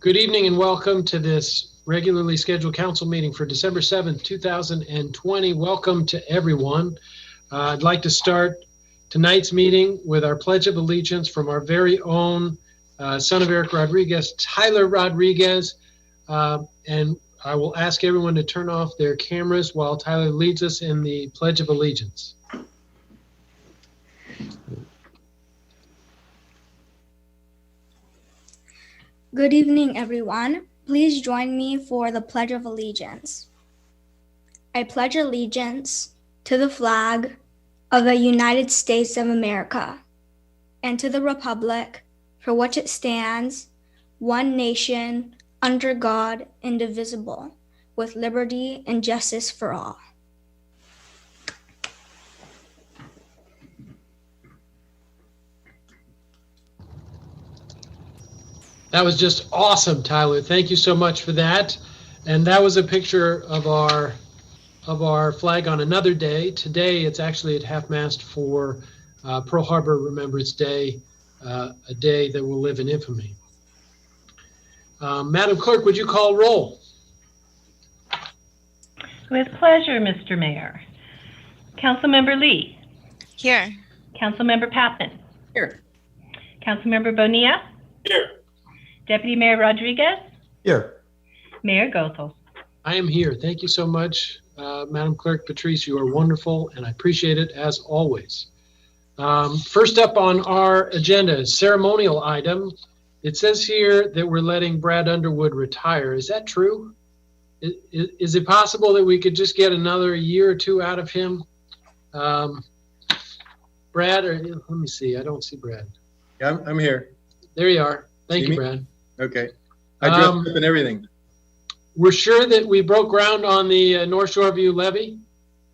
Good evening and welcome to this regularly scheduled council meeting for December 7th, 2020. Welcome to everyone. I'd like to start tonight's meeting with our Pledge of Allegiance from our very own son of Eric Rodriguez, Tyler Rodriguez. And I will ask everyone to turn off their cameras while Tyler leads us in the Pledge of Allegiance. Good evening, everyone. Please join me for the Pledge of Allegiance. I pledge allegiance to the flag of the United States of America and to the republic for which it stands, one nation, under God, indivisible, with liberty and justice for all. That was just awesome, Tyler. Thank you so much for that. And that was a picture of our flag on another day. Today, it's actually at half-mast for Pearl Harbor Remembrance Day, a day that will live in infamy. Madam Clerk, would you call roll? With pleasure, Mr. Mayor. Councilmember Lee. Here. Councilmember Pappen. Here. Councilmember Bonilla. Here. Deputy Mayor Rodriguez. Here. Mayor Goethals. I am here. Thank you so much, Madam Clerk. Patrice, you are wonderful, and I appreciate it as always. First up on our agenda is ceremonial item. It says here that we're letting Brad Underwood retire. Is that true? Is it possible that we could just get another year or two out of him? Brad, let me see. I don't see Brad. Yeah, I'm here. There you are. Thank See you, me? Brad. Okay. I dressed up and everything. We're sure that we broke ground on the North Shore View levee?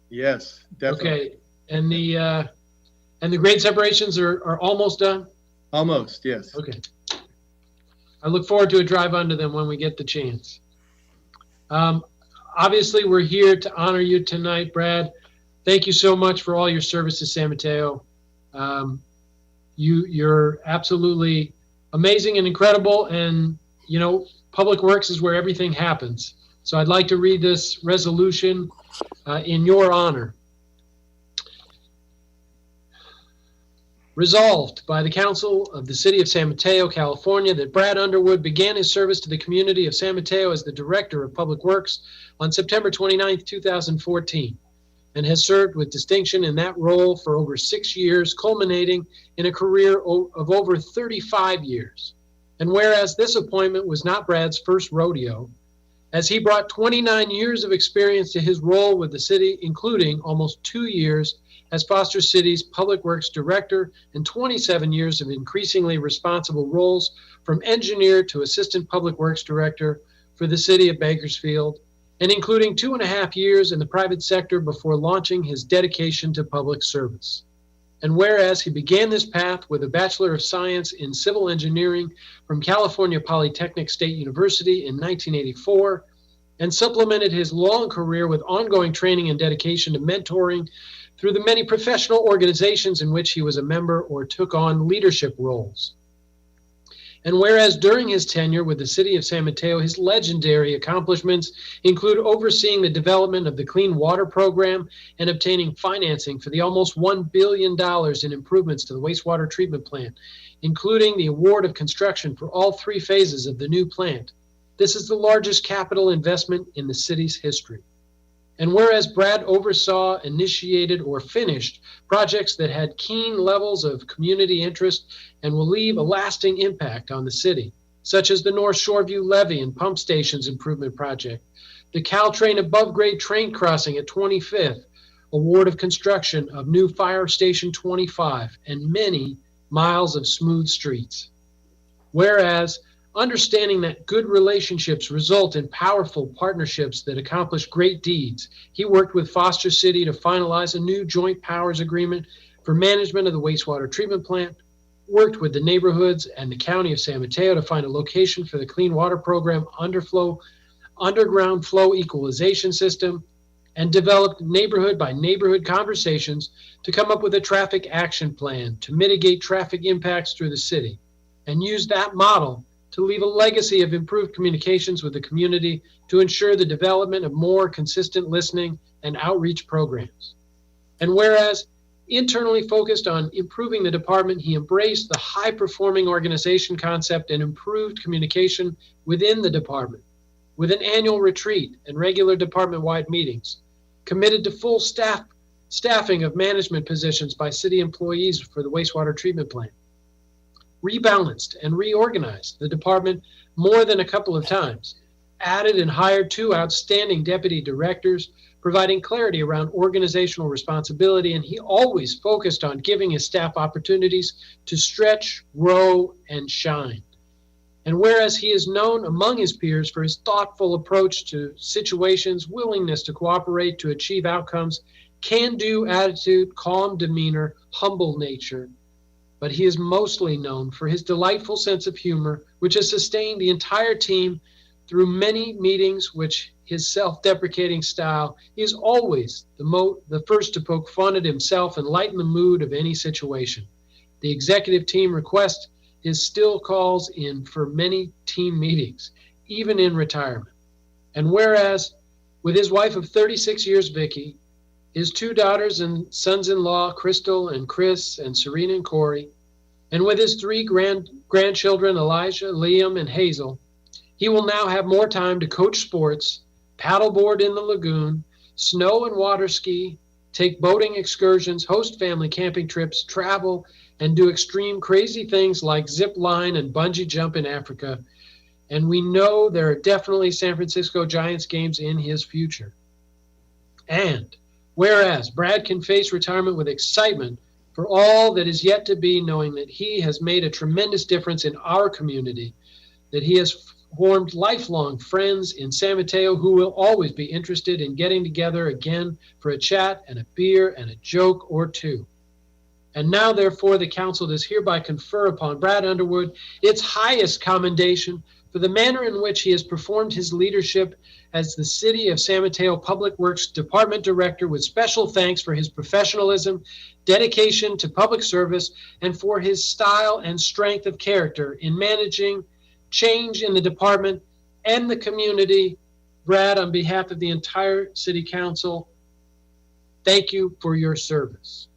Yes, definitely. Okay. And the grade separations are almost done? Almost, yes. Okay. I look forward to a drive under them when we get the chance. Obviously, we're here to honor you tonight, Brad. Thank you so much for all your service to San Mateo. You're absolutely amazing and incredible, and you know, Public Works is where everything happens. So I'd like to read this resolution in your honor. Resolved by the Council of the City of San Mateo, California, that Brad Underwood began his service to the community of San Mateo as the Director of Public Works on September 29, 2014, and has served with distinction in that role for over 6 years, culminating in a career of over 35 years. And whereas this appointment was not Brad's first rodeo, as he brought 29 years of experience to his role with the city, including almost 2 years as Foster City's Public Works Director and 27 years of increasingly responsible roles from engineer to Assistant Public Works Director for the city of Bakersfield, and including 2.5 years in the private sector before launching his dedication to public service. And whereas he began this path with a Bachelor of Science in Civil Engineering from California Polytechnic State University in 1984, and supplemented his long career with ongoing training and dedication to mentoring through the many professional organizations in which he was a member or took on leadership roles. And whereas during his tenure with the City of San Mateo, his legendary accomplishments include overseeing the development of the Clean Water Program and obtaining financing for the almost $1 billion in improvements to the wastewater treatment plant, including the award of construction for all 3 phases of the new plant. This is the largest capital investment in the city's history. And whereas Brad oversaw, initiated, or finished projects that had keen levels of community interest and will leave a lasting impact on the city, such as the North Shore View Levee and Pump Stations Improvement Project, the Caltrain above-grade train crossing at 25th, award of construction of new Fire Station 25, and many miles of smooth streets. Whereas, understanding that good relationships result in powerful partnerships that accomplish great deeds, he worked with Foster City to finalize a new joint powers agreement for management of the wastewater treatment plant, worked with the neighborhoods and the county of San Mateo to find a location for the Clean Water Program underground flow equalization system, and developed neighborhood by neighborhood conversations to come up with a traffic action plan to mitigate traffic impacts through the city, and used that model to leave a legacy of improved communications with the community to ensure the development of more consistent listening and outreach programs. And whereas internally focused on improving the department, he embraced the high-performing organization concept and improved communication within the department with an annual retreat and regular department-wide meetings, committed to full staffing of management positions by city employees for the wastewater treatment plant, rebalanced and reorganized the department more than a couple of times, added and hired 2 outstanding deputy directors, providing clarity around organizational responsibility, and he always focused on giving his staff opportunities to stretch, grow, and shine. And whereas he is known among his peers for his thoughtful approach to situations, willingness to cooperate to achieve outcomes, can-do attitude, calm demeanor, humble nature, but he is mostly known for his delightful sense of humor, which has sustained the entire team through many meetings, which his self-deprecating style, he is always the first to poke fun at himself and lighten the mood of any situation. The executive team requests his still calls in for many team meetings, even in retirement. And whereas with his wife of 36 years, Vicky, his 2 daughters and sons-in-law, Crystal and Chris and Serena and Corey, and with his 3 grandchildren, Elijah, Liam, and Hazel, he will now have more time to coach sports, paddleboard in the lagoon, snow and water ski, take boating excursions, host family camping trips, travel, and do extreme crazy things like zip line and bungee jump in Africa. And we know there are definitely San Francisco Giants games in his future. And whereas Brad can face retirement with excitement for all that is yet to be, knowing that he has made a tremendous difference in our community, that he has formed lifelong friends in San Mateo who will always be interested in getting together again for a chat and a beer and a joke or 2. And now, therefore, the council does hereby confer upon Brad Underwood its highest commendation for the manner in which he has performed his leadership as the City of San Mateo Public Works Department Director, with special thanks for his professionalism, dedication to public service, and for his style and strength of character in managing change in the department and the community. Brad, on behalf of the entire City Council, thank you for your service.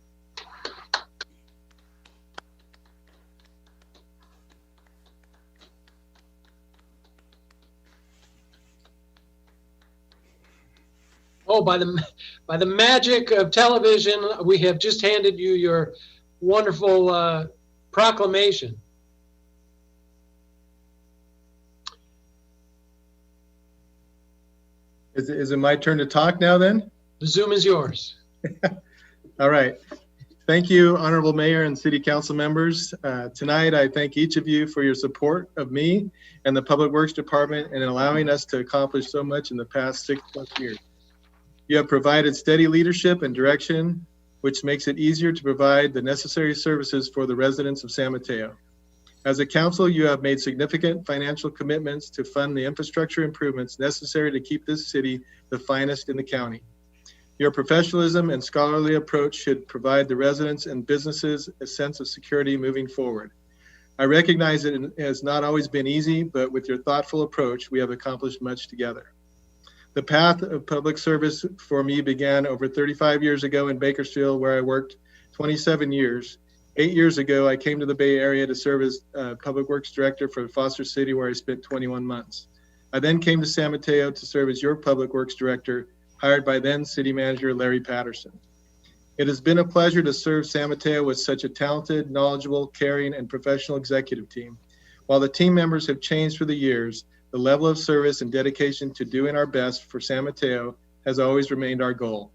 Oh, by the magic of television, we have just handed you your wonderful proclamation. Is it my turn to talk now then? The Zoom is yours. All right. Thank you, Honorable Mayor and City Council members. Tonight, I thank each of you for your support of me and the Public Works Department and allowing us to accomplish so much in the past 6+ years. You have provided steady leadership and direction, which makes it easier to provide the necessary services for the residents of San Mateo. As a council, you have made significant financial commitments to fund the infrastructure improvements necessary to keep this city the finest in the county. Your professionalism and scholarly approach should provide the residents and businesses a sense of security moving forward. I recognize that it has not always been easy, but with your thoughtful approach, we have accomplished much together. The path of public service for me began over 35 years ago in Bakersfield, where I worked 27 years. 8 years ago, I came to the Bay Area to serve as Public Works Director for Foster City, where I spent 21 months. I then came to San Mateo to serve as your Public Works Director, hired by then City Manager Larry Patterson. It has been a pleasure to serve San Mateo with such a talented, knowledgeable, caring, and professional executive team. While the team members have changed through the years, the level of service and dedication to doing our best for San Mateo has always remained our goal.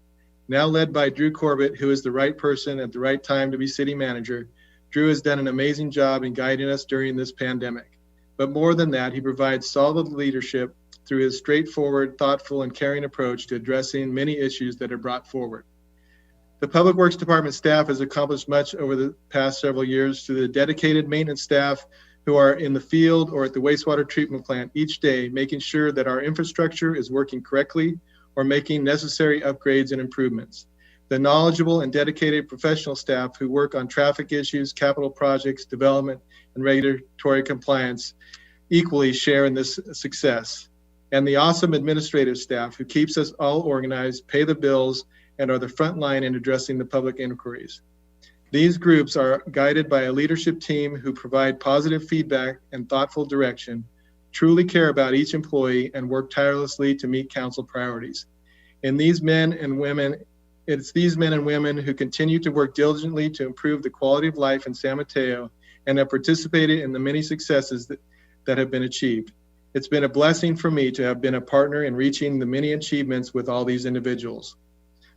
Now led by Drew Corbett, who is the right person at the right time to be city manager, Drew has done an amazing job in guiding us during this pandemic. But more than that, he provides solid leadership through his straightforward, thoughtful, and caring approach to addressing many issues that are brought forward. The Public Works Department staff has accomplished much over the past several years through the dedicated maintenance staff who are in the field or at the wastewater treatment plant each day, making sure that our infrastructure is working correctly or making necessary upgrades and improvements. The knowledgeable and dedicated professional staff who work on traffic issues, capital projects, development, and regulatory compliance. equally share in this success, and the awesome administrative staff who keeps us all organized, pay the bills, and are the front line in addressing the public inquiries. These groups are guided by a leadership team who provide positive feedback and thoughtful direction, truly care about each employee, and work tirelessly to meet council priorities. It's these men and women who continue to work diligently to improve the quality of life in San Mateo and have participated in the many successes that have been achieved. It's been a blessing for me to have been a partner in reaching the many achievements with all these individuals.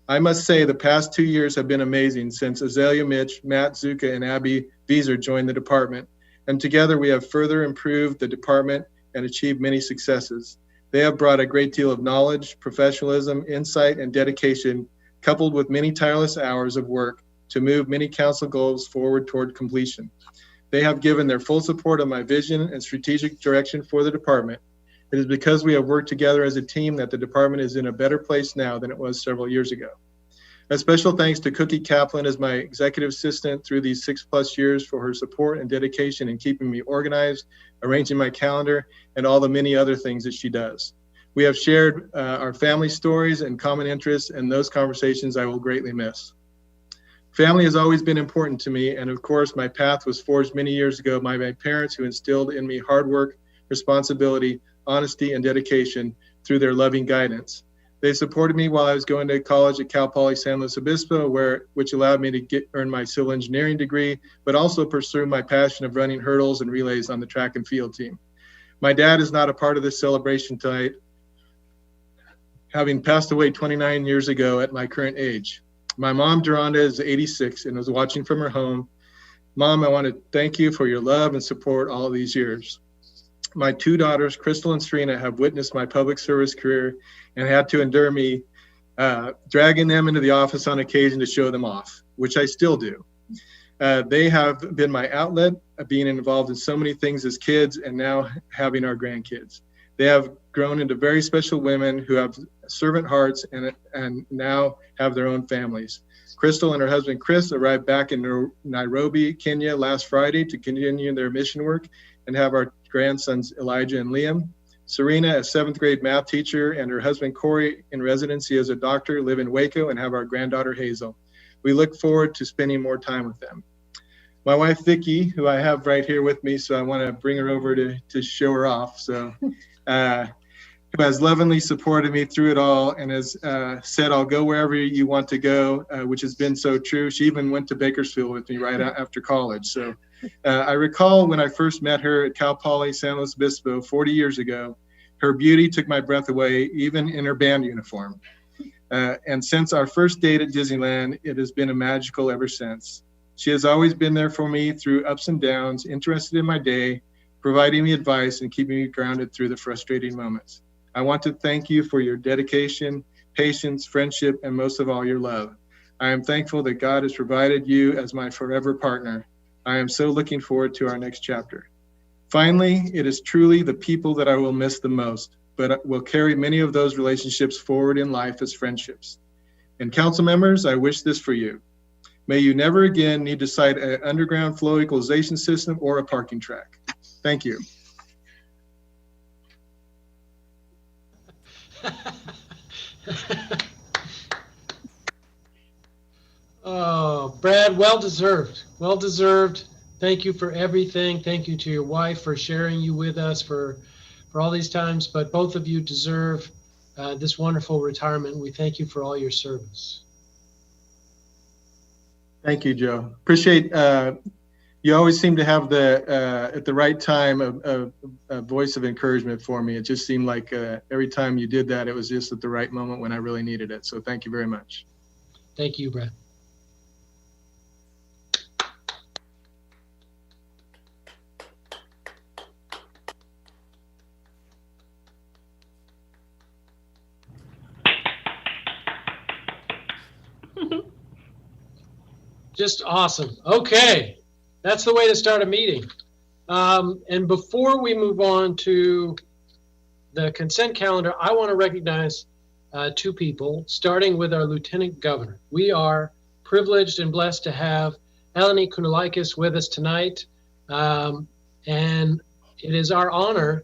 I must say the past 2 years have been amazing since Azalea Mitch, Matt Zuka, and Abby Vieser joined the department. And together we have further improved the department and achieved many successes. They have brought a great deal of knowledge, professionalism, insight, and dedication, coupled with many tireless hours of work to move many council goals forward toward completion. They have given their full support of my vision and strategic direction for the department. It is because we have worked together as a team that the department is in a better place now than it was several years ago. A special thanks to Cookie Kaplan as my executive assistant through these 6+ years for her support and dedication in keeping me organized, arranging my calendar, and all the many other things that she does. We have shared our family stories and common interests, and those conversations I will greatly miss. Family has always been important to me, and of course, my path was forged many years ago by my parents who instilled in me hard work, responsibility, honesty, and dedication through their loving guidance. They supported me while I was going to college at Cal Poly San Luis Obispo, which allowed me to earn my civil engineering degree, but also pursue my passion of running hurdles and relays on the track and field team. My dad is not a part of this celebration tonight, having passed away 29 years ago at my current age. My mom, Duranda, is 86 and was watching from her home. Mom, I want to thank you for your love and support all these years. My 2 daughters, Crystal and Serena, have witnessed my public service career and had to endure me dragging them into the office on occasion to show them off, which I still do. They have been my outlet, being involved in so many things as kids and now having our grandkids. They have grown into very special women who have servant hearts and now have their own families. Crystal and her husband, Chris, arrived back in Nairobi, Kenya last Friday to continue their mission work and have our grandsons, Elijah and Liam. Serena, a 7th grade math teacher, and her husband, Corey, in residency as a doctor, live in Waco and have our granddaughter, Hazel. We look forward to spending more time with them. My wife, Vicki, who I have right here with me, so I want to bring her over to show her off. So, who has lovingly supported me through it all and has said, I'll go wherever you want to go, which has been so true. She even went to Bakersfield with me right after college. So I recall when I first met her at Cal Poly San Luis Obispo 40 years ago, her beauty took my breath away, even in her band uniform. And since our first date at Disneyland, it has been a magical ever since. She has always been there for me through ups and downs, interested in my day, providing me advice and keeping me grounded through the frustrating moments. I want to thank you for your dedication, patience, friendship, and most of all, your love. I am thankful that God has provided you as my forever partner. I am so looking forward to our next chapter. Finally, it is truly the people that I will miss the most, but will carry many of those relationships forward in life as friendships. And council members, I wish this for you. May you never again need to cite an underground flow equalization system or a parking track. Thank you. Oh, Brad, well deserved. Well deserved. Thank you for everything. Thank you to your wife for sharing you with us for all these times. But both of you deserve this wonderful retirement. We thank you for all your service. Thank you, Joe. Appreciate you always seem to have at the right time a voice of encouragement for me. It just seemed like every time you did that, it was just at the right moment when I really needed it. So thank you very much. Thank you, Brad. Just awesome. Okay, that's the way to start a meeting. And before we move on to the consent calendar, I want to recognize 2 people, starting with our Lieutenant Governor. We are privileged and blessed to have Eleni Kounalakis with us tonight. And it is our honor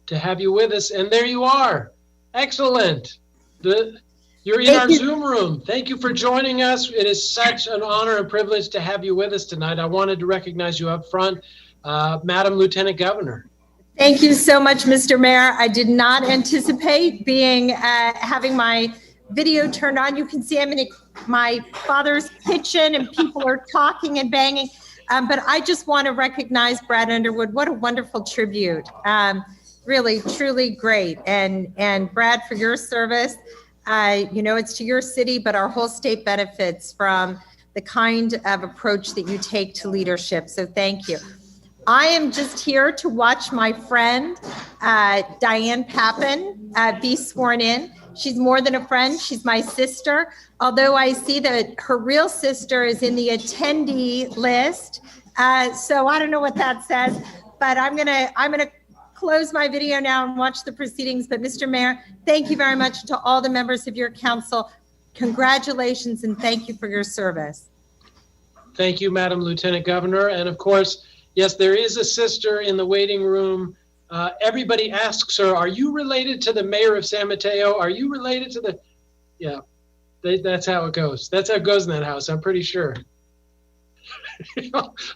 to have you with us. And there you are. Excellent. You're in our Zoom room. Thank you for joining us. It is such an honor and privilege to have you with us tonight. I wanted to recognize you up front, Madam Lieutenant Governor. Thank you so much, Mr. Mayor. I did not anticipate having my video turned on. You can see I'm in my father's kitchen and people are talking and banging. But I just want to recognize Brad Underwood. What a wonderful tribute. Really, truly great. And Brad, for your service, it's to your city, but our whole state benefits from the kind of approach that you take to leadership. So thank you. I am just here to watch my friend, Diane Pappin, be sworn in. She's more than a friend. She's my sister. Although I see that her real sister is in the attendee list. So I don't know what that says, but I'm gonna close my video now and watch the proceedings. But Mr. Mayor, thank you very much to all the members of your council. Congratulations and thank you for your service. Thank you, Madam Lieutenant Governor. And of course, yes, there is a sister in the waiting room. Everybody asks her, are you related to the mayor of San Mateo? Are you related to the, yeah, that's how it goes. That's how it goes in that house, I'm pretty sure.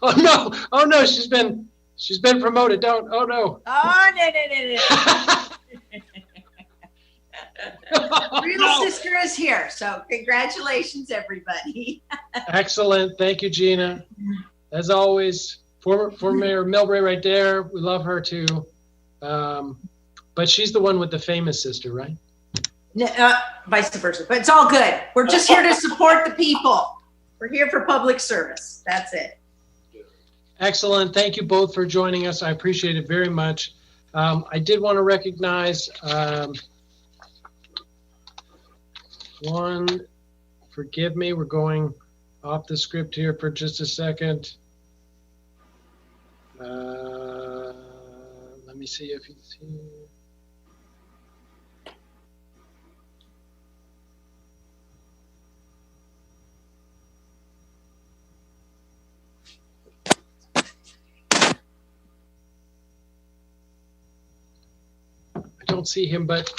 Oh no, she's been promoted. Oh no. Oh, no. Real sister is here. So congratulations, everybody. Excellent. Thank you, Gina. As always, former Mayor Milbury right there. We love her too. But she's the one with the famous sister, right? Vice versa, but it's all good. We're just here to support the people. We're here for public service. That's it. Excellent. Thank you both for joining us. I appreciate it very much. I did want to recognize one, forgive me, we're going off the script here for just a second. Let me see if he's here. I don't see him, but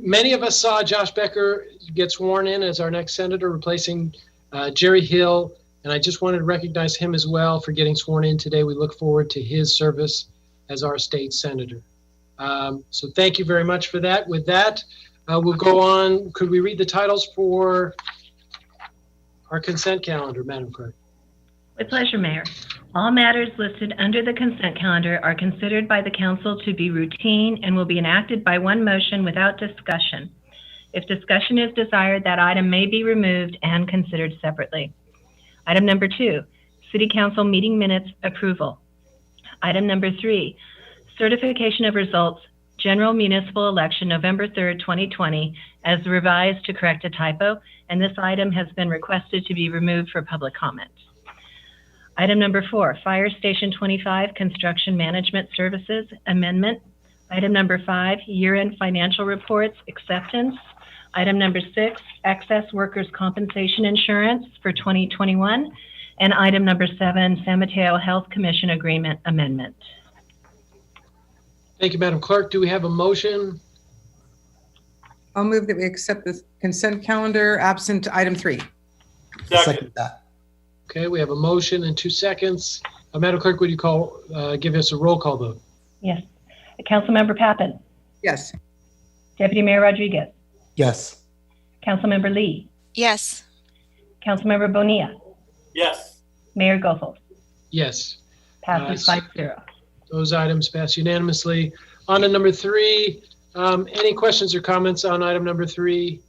many of us saw Josh Becker get sworn in as our next senator, replacing Jerry Hill. And I just wanted to recognize him as well for getting sworn in today. We look forward to his service as our state senator. So thank you very much for that. With that, we'll go on. Could we read the titles for our consent calendar, Madam Clerk? With pleasure, Mayor. All matters listed under the consent calendar are considered by the council to be routine and will be enacted by one motion without discussion. If discussion is desired, that item may be removed and considered separately. Item number 2, City Council meeting minutes approval. Item number 3, certification of results, general municipal election, November 3rd, 2020, as revised to correct a typo, and this item has been requested to be removed for public comment. Item number 4, Fire Station 25 Construction Management Services Amendment. Item number 5, Year-End Financial Reports Acceptance. Item number 6, Excess Workers' Compensation Insurance for 2021. And item number 7, San Mateo Health Commission Agreement Amendment. Thank you, Madam Clerk. Do we have a motion? I'll move that we accept the consent calendar absent item 3. Second that. Okay, we have a motion in 2 seconds. Madam Clerk, would you give us a roll call vote? Yes. Councilmember Pappin. Yes. Deputy Mayor Rodriguez. Yes. Councilmember Lee. Yes. Councilmember Bonilla. Yes. Mayor Goethals. Yes. Passes 5-0. Those items pass unanimously. On to number 3, any questions or comments on item number 3?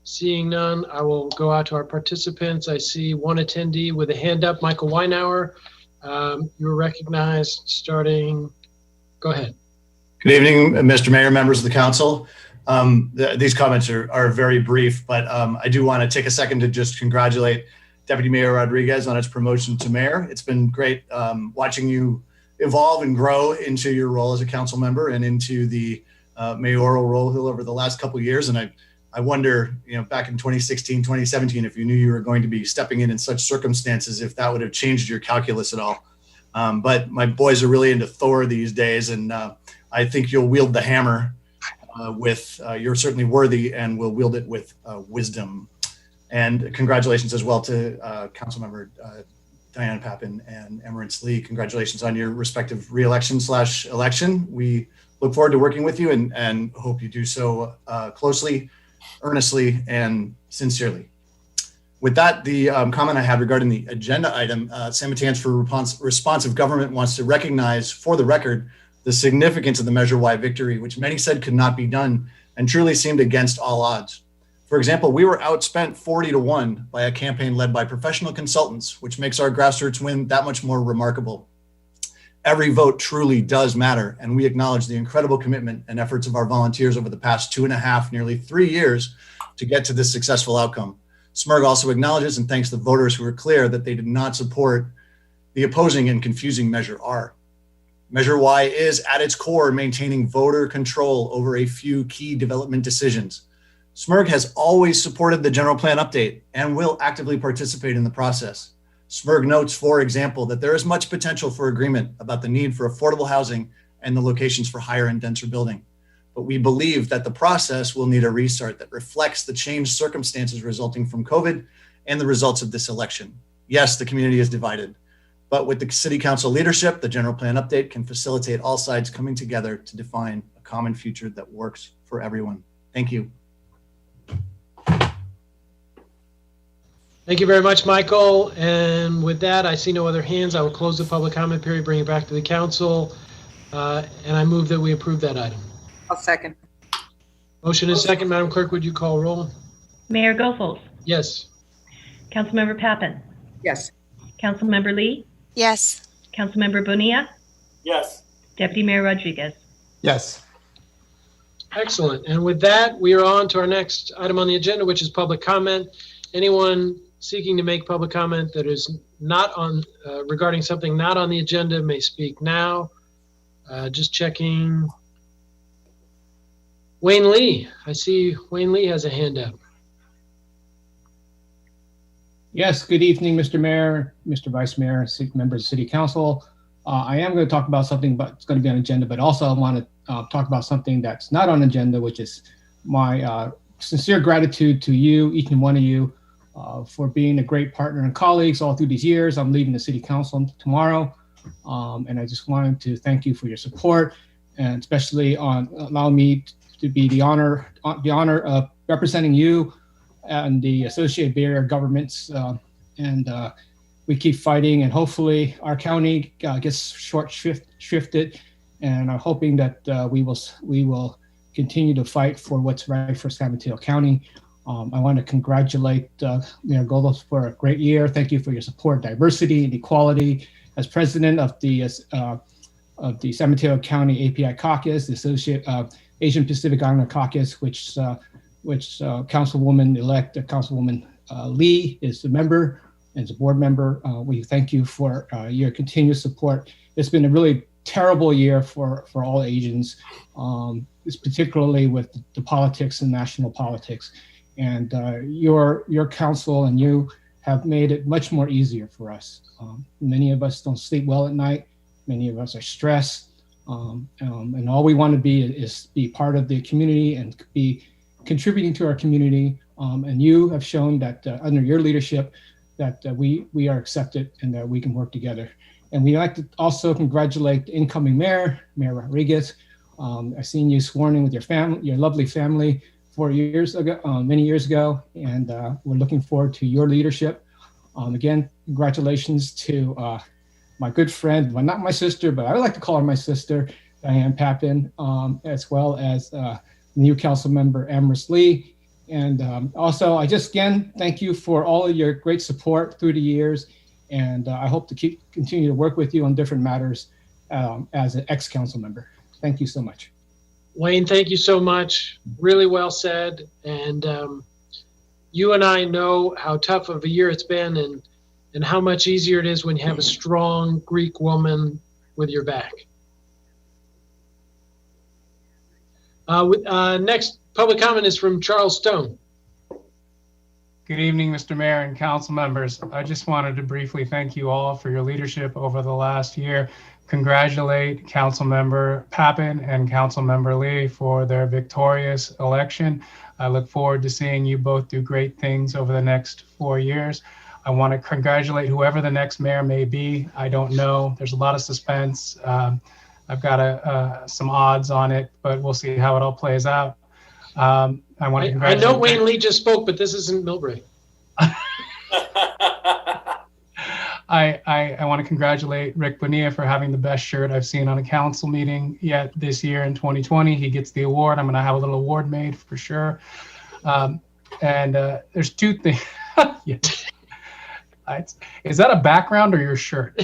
Seeing none, I will go out to our participants. I see one attendee with a hand up, Michael Weinauer. You're recognized starting. Go ahead. Good evening, Mr. Mayor, members of the council. These comments are very brief, but I do want to take a second to just congratulate Deputy Mayor Rodriguez on its promotion to mayor. It's been great watching you evolve and grow into your role as a council member and into the mayoral role over the last couple of years. And I wonder, back in 2016, 2017, if you knew you were going to be stepping in such circumstances, if that would have changed your calculus at all. But my boys are really into Thor these days, and I think you'll wield the hammer you're certainly worthy and will wield it with wisdom. And congratulations as well to Councilmember Diana Pappin and Emerence Lee. Congratulations on your respective re-election/election. We look forward to working with you and hope you do so closely, earnestly, and sincerely. With that, the comment I had regarding the agenda item, San Mateans for Responsive Government wants to recognize, for the record, the significance of the Measure Y victory, which many said could not be done and truly seemed against all odds. For example, we were outspent 40-1 by a campaign led by professional consultants, which makes our grassroots win that much more remarkable. Every vote truly does matter, and we acknowledge the incredible commitment and efforts of our volunteers over the past 2.5, nearly 3 years to get to this successful outcome. SMERG also acknowledges and thanks the voters who were clear that they did not support the opposing and confusing Measure R. Measure Y is at its core maintaining voter control over a few key development decisions. SMERG has always supported the general plan update and will actively participate in the process. SMERG notes, for example, that there is much potential for agreement about the need for affordable housing and the locations for higher and denser building. But we believe that the process will need a restart that reflects the changed circumstances resulting from COVID and the results of this election. Yes, the community is divided, but with the City Council leadership, the general plan update can facilitate all sides coming together to define a common future that works for everyone. Thank you. Thank you very much, Michael. And with that, I see no other hands. I will close the public comment period, bring it back to the council, and I move that we approve that item. I'll second. Motion is second. Madam Clerk, would you call roll? Mayor Goethals, Yes. Councilmember Pappin, Yes. Councilmember Lee, Yes. Councilmember Bonilla, Yes. Deputy Mayor Rodriguez. Yes. Excellent. And with that, we are on to our next item on the agenda, which is public comment. Anyone seeking to make public comment that is not on, regarding something not on the agenda may speak now. Just checking. Wayne Lee, I see Wayne Lee has a hand up. Yes, good evening, Mr. Mayor, Mr. Vice Mayor, members of City Council. I am going to talk about something but it's going to be on agenda, but also I want to talk about something that's not on agenda, which is my sincere gratitude to you, each and one of you, for being a great partner and colleagues all through these years. I'm leaving the City Council tomorrow, and I just wanted to thank you for your support, and especially on allowing me to be the honor of representing you and the Associated Bay Area governments. We keep fighting, and hopefully our county gets shifted. And I'm hoping that we will continue to fight for what's right for San Mateo County. I want to congratulate Mayor Goethals for a great year. Thank you for your support, diversity, and equality. As president of the San Mateo County API Caucus, the Asian Pacific Islander Caucus, which Councilwoman-elect Councilwoman Lee is the member and is a board member. We thank you for your continued support. It's been a really terrible year for all Asians, it's particularly with the politics and national politics. And your council and you have made it much more easier for us. Many of us don't sleep well at night. Many of us are stressed. And all we want to be is be part of the community and be contributing to our community. And you have shown that under your leadership that we are accepted and that we can work together. And we'd like to also congratulate the incoming mayor, Mayor Rodriguez. I've seen you sworn in with your family, your lovely family, 4 years ago, many years ago, and we're looking forward to your leadership. Again, congratulations to my good friend, well, not my sister, but I would like to call her my sister, Diane Pappin, as well as new council member Emerence Lee. And also, I just again thank you for all of your great support through the years. And I hope to continue to work with you on different matters as an ex-council member. Thank you so much. Wayne, thank you so much. Really well said. And you and I know how tough of a year it's been and how much easier it is when you have a strong Greek woman with your back. Next public comment is from Charles Stone. Good evening, Mr. Mayor and council members. I just wanted to briefly thank you all for your leadership over the last year. Congratulate Councilmember Pappen and Councilmember Lee for their victorious election. I look forward to seeing you both do great things over the next 4 years. I want to congratulate whoever the next mayor may be. I don't know. There's a lot of suspense. I've got some odds on it, but we'll see how it all plays out. I want to I know Wayne Lee just spoke, but this isn't Millbrae. I want to congratulate Rick Bonilla for having the best shirt I've seen on a council meeting yet this year in 2020. He gets the award. I'm going to have a little award made for sure. There's two things. Yeah. Is that a background or your shirt?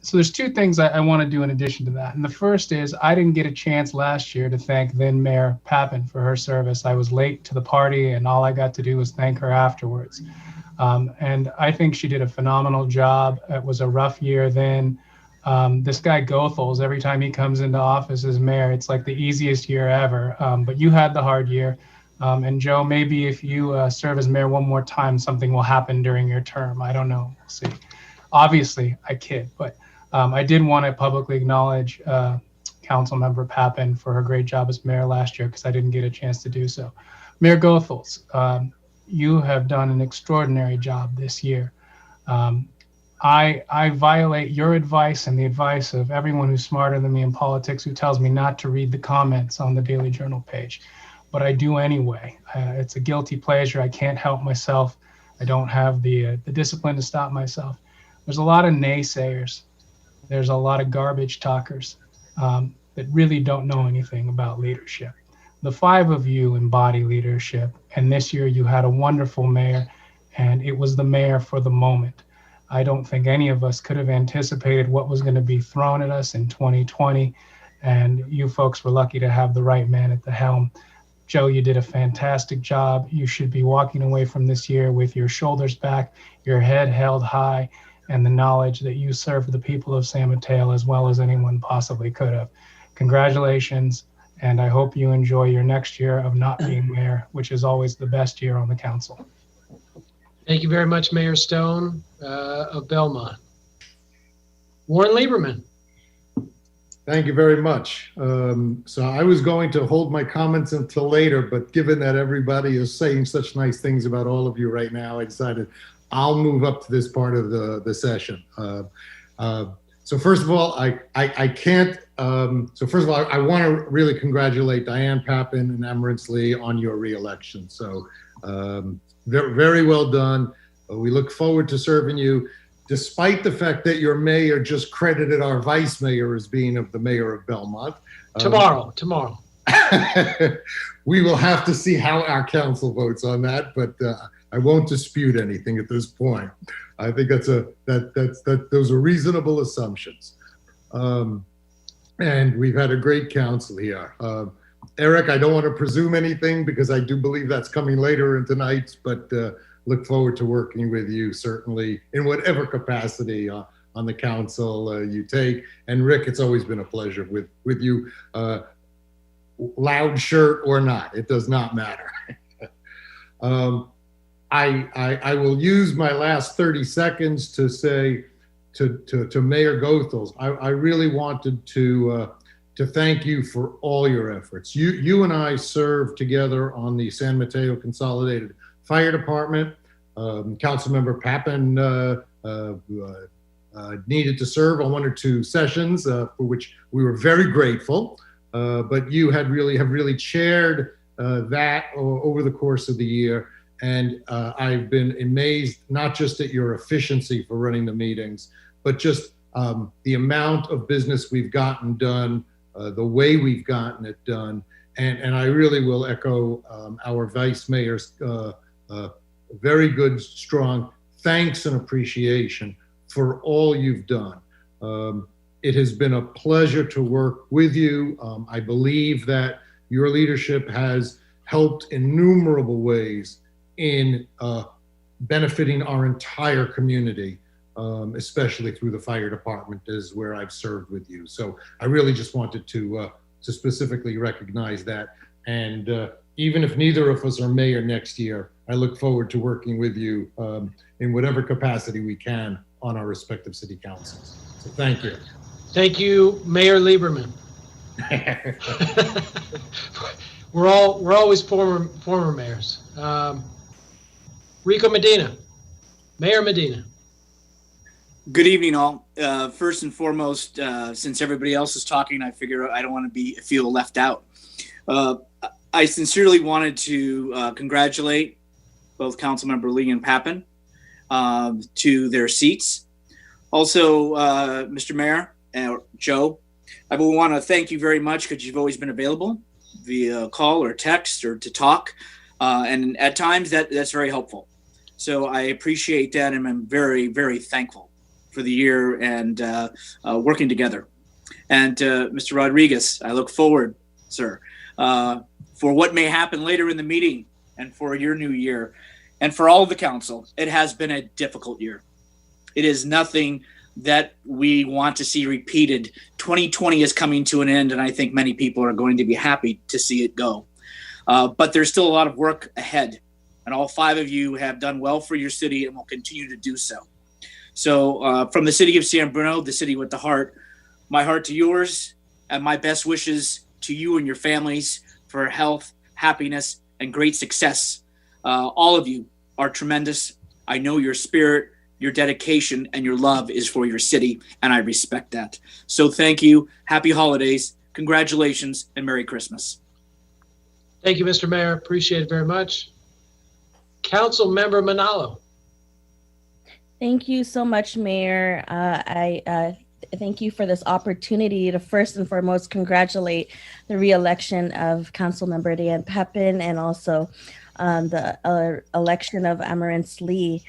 So there's two things I want to do in addition to that. And the first is I didn't get a chance last year to thank then Mayor Pappen for her service. I was late to the party and all I got to do was thank her afterwards. And I think she did a phenomenal job. It was a rough year then. This guy Goethals, every time he comes into office as mayor, it's like the easiest year ever. But you had the hard year. And Joe, maybe if you serve as mayor one more time, something will happen during your term. I don't know. We'll see. Obviously, I kid, but I did want to publicly acknowledge Councilmember Pappen for her great job as mayor last year because I didn't get a chance to do so. Mayor Goethals, you have done an extraordinary job this year. I violate your advice and the advice of everyone who's smarter than me in politics who tells me not to read the comments on the Daily Journal page, but I do anyway. It's a guilty pleasure. I can't help myself. I don't have the discipline to stop myself. There's a lot of naysayers. There's a lot of garbage talkers that really don't know anything about leadership. The five of you embody leadership, and this year you had a wonderful mayor, and it was the mayor for the moment. I don't think any of us could have anticipated what was going to be thrown at us in 2020, and you folks were lucky to have the right man at the helm. Joe, you did a fantastic job. You should be walking away from this year with your shoulders back, your head held high, and the knowledge that you served the people of San Mateo as well as anyone possibly could have. Congratulations, and I hope you enjoy your next year of not being mayor, which is always the best year on the council. Thank you very much, Mayor Stone of Belmont. Warren Lieberman. Thank you very much. So I was going to hold my comments until later, but given that everybody is saying such nice things about all of you right now, I decided I'll move up to this part of the session. So first of all, I can't. So first of all, I want to really congratulate Diane Pappen and Emerence Lee on your reelection. So very well done. We look forward to serving you, despite the fact that your mayor just credited our vice mayor as being the mayor of Belmont. Tomorrow. We will have to see how our council votes on that, but I won't dispute anything at this point. I think those are reasonable assumptions. And we've had a great council here. Eric, I don't want to presume anything because I do believe that's coming later in tonight, but look forward to working with you certainly in whatever capacity on the council you take. And Rick, it's always been a pleasure with you, loud shirt or not, it does not matter. I will use my last 30 seconds to say to Mayor Goethals, I really wanted to thank you for all your efforts. You and I served together on the San Mateo Consolidated Fire Department. Councilmember Pappen needed to serve on 1 or 2 sessions, for which we were very grateful. But you have really chaired that over the course of the year. And I've been amazed, not just at your efficiency for running the meetings, but just the amount of business we've gotten done, the way we've gotten it done. And I really will echo our Vice Mayor's very good, strong thanks and appreciation for all you've done. It has been a pleasure to work with you. I believe that your leadership has helped in innumerable ways in benefiting our entire community, especially through the fire department is where I've served with you. So I really just wanted to specifically recognize that and even if neither of us are mayor next year, I look forward to working with you in whatever capacity we can on our respective city councils. So thank you. Thank you, Mayor Lieberman. We're always former mayors. Rico Medina, Mayor Medina. Good evening, all. First and foremost, since everybody else is talking, I figure I don't want to feel left out. I sincerely wanted to congratulate both Councilmember Lee and Pappen to their seats. Also, Mr. Mayor and Joe, I want to thank you very much because you've always been available via call or text or to talk. And at times that's very helpful. So I appreciate that, and I'm very, very thankful for the year and working together. And Mr. Rodriguez, I look forward, sir, for what may happen later in the meeting and for your new year. And for all of the council, it has been a difficult year. It is nothing that we want to see repeated. 2020 is coming to an end, and I think many people are going to be happy to see it go. But there's still a lot of work ahead, and all 5 of you have done well for your city and will continue to do so. So from the city of San Bruno, the city with the heart, my heart to yours, and my best wishes to you and your families for health, happiness, and great success. All of you are tremendous. I know your spirit, your dedication, and your love is for your city, and I respect that. So thank you. Happy holidays. Congratulations, and Merry Christmas. Thank you, Mr. Mayor. Appreciate it very much. Council Member Manalo. Thank you so much, Mayor. I thank you for this opportunity to first and foremost congratulate the re-election of Councilmember Dan Pepin and also the election of Amarantz Lee.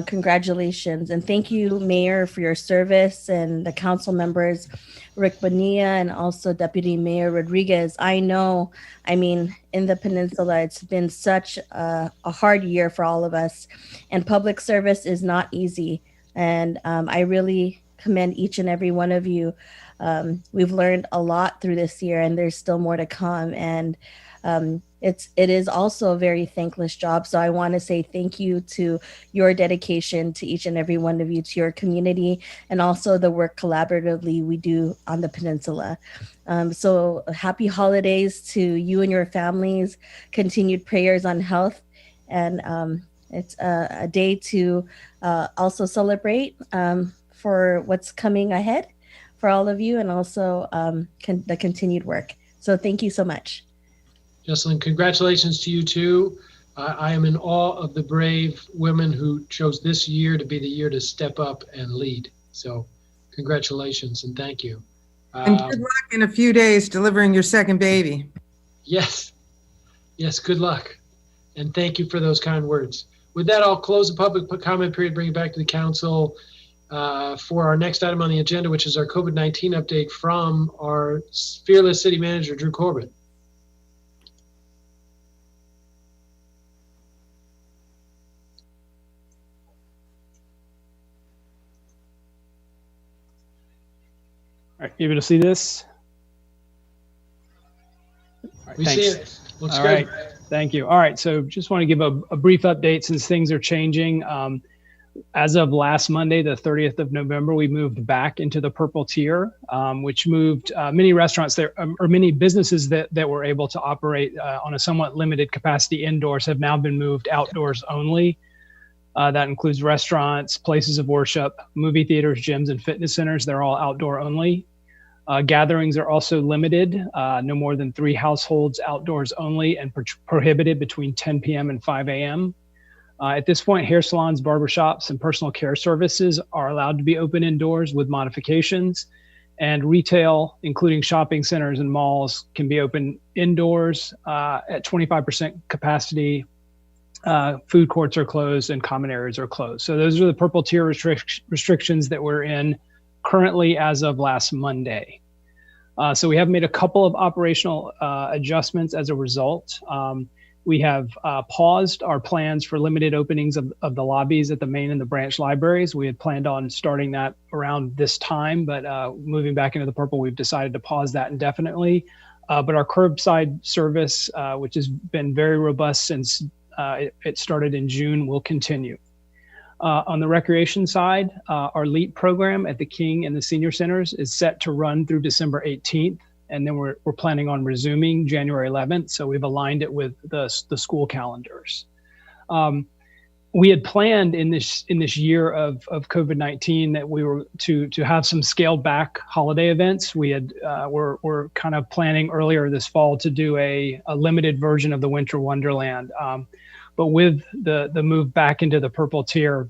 Congratulations. And thank you, Mayor, for your service, and the council members, Rick Bonilla and also Deputy Mayor Rodriguez. I know, in the peninsula, it's been such a hard year for all of us, and public service is not easy. And I really commend each and every one of you. We've learned a lot through this year, and there's still more to come. And it is also a very thankless job. So I want to say thank you to your dedication to each and every one of you, to your community, and also the work collaboratively we do on the peninsula. So happy holidays to you and your families, continued prayers on health. And it's a day to also celebrate for what's coming ahead for all of you, and also the continued work. So thank you so much. Jocelyn, congratulations to you too. I am in awe of the brave women who chose this year to be the year to step up and lead. So congratulations and thank you. And good luck in a few days delivering your second baby. Yes, good luck. And thank you for those kind words. With that, I'll close the public comment period, bring it back to the council for our next item on the agenda, which is our COVID-19 update from our fearless city manager, Drew Corbett. All right, you able to see this? All right, we thanks. see it. Looks All good. right, thank you. All right, so just want to give a brief update since things are changing. As of last Monday, the 30th of November, we moved back into the purple tier, which moved many restaurants there, or many businesses that were able to operate on a somewhat limited capacity indoors have now been moved outdoors only. That includes restaurants, places of worship, movie theaters, gyms, and fitness centers. They're all outdoor only. Gatherings are also limited, no more than 3 households outdoors only, and prohibited between 10 p.m. and 5 a.m. At this point, hair salons, barbershops, and personal care services are allowed to be open indoors with modifications. And retail, including shopping centers and malls, can be open indoors at 25% capacity. Food courts are closed and common areas are closed. So those are the purple tier restrictions that we're in currently as of last Monday. So we have made a couple of operational adjustments as a result. We have paused our plans for limited openings of the lobbies at the main and the branch libraries. We had planned on starting that around this time, but moving back into the purple, we've decided to pause that indefinitely. But our curbside service, which has been very robust since it started in June, will continue. On the recreation side, our LEAP program at the King and the senior centers is set to run through December 18th. And then we're planning on resuming January 11th. So we've aligned it with the school calendars. We had planned in this year of COVID-19 that we were to have some scaled back holiday events. We had we're kind of planning earlier this fall to do a limited version of the Winter Wonderland. But with the move back into the purple tier,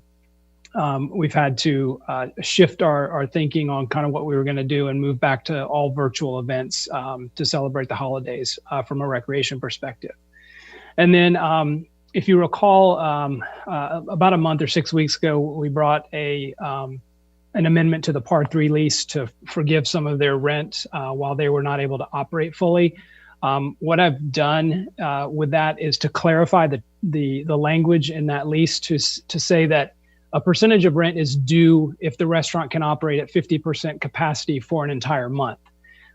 we've had to shift our thinking on kind of what we were going to do and move back to all virtual events to celebrate the holidays from a recreation perspective. And then if you recall, about a month or 6 weeks ago, we brought an amendment to the Par 3 lease to forgive some of their rent while they were not able to operate fully. What I've done with that is to clarify the language in that lease to say that a percentage of rent is due if the restaurant can operate at 50% capacity for an entire month.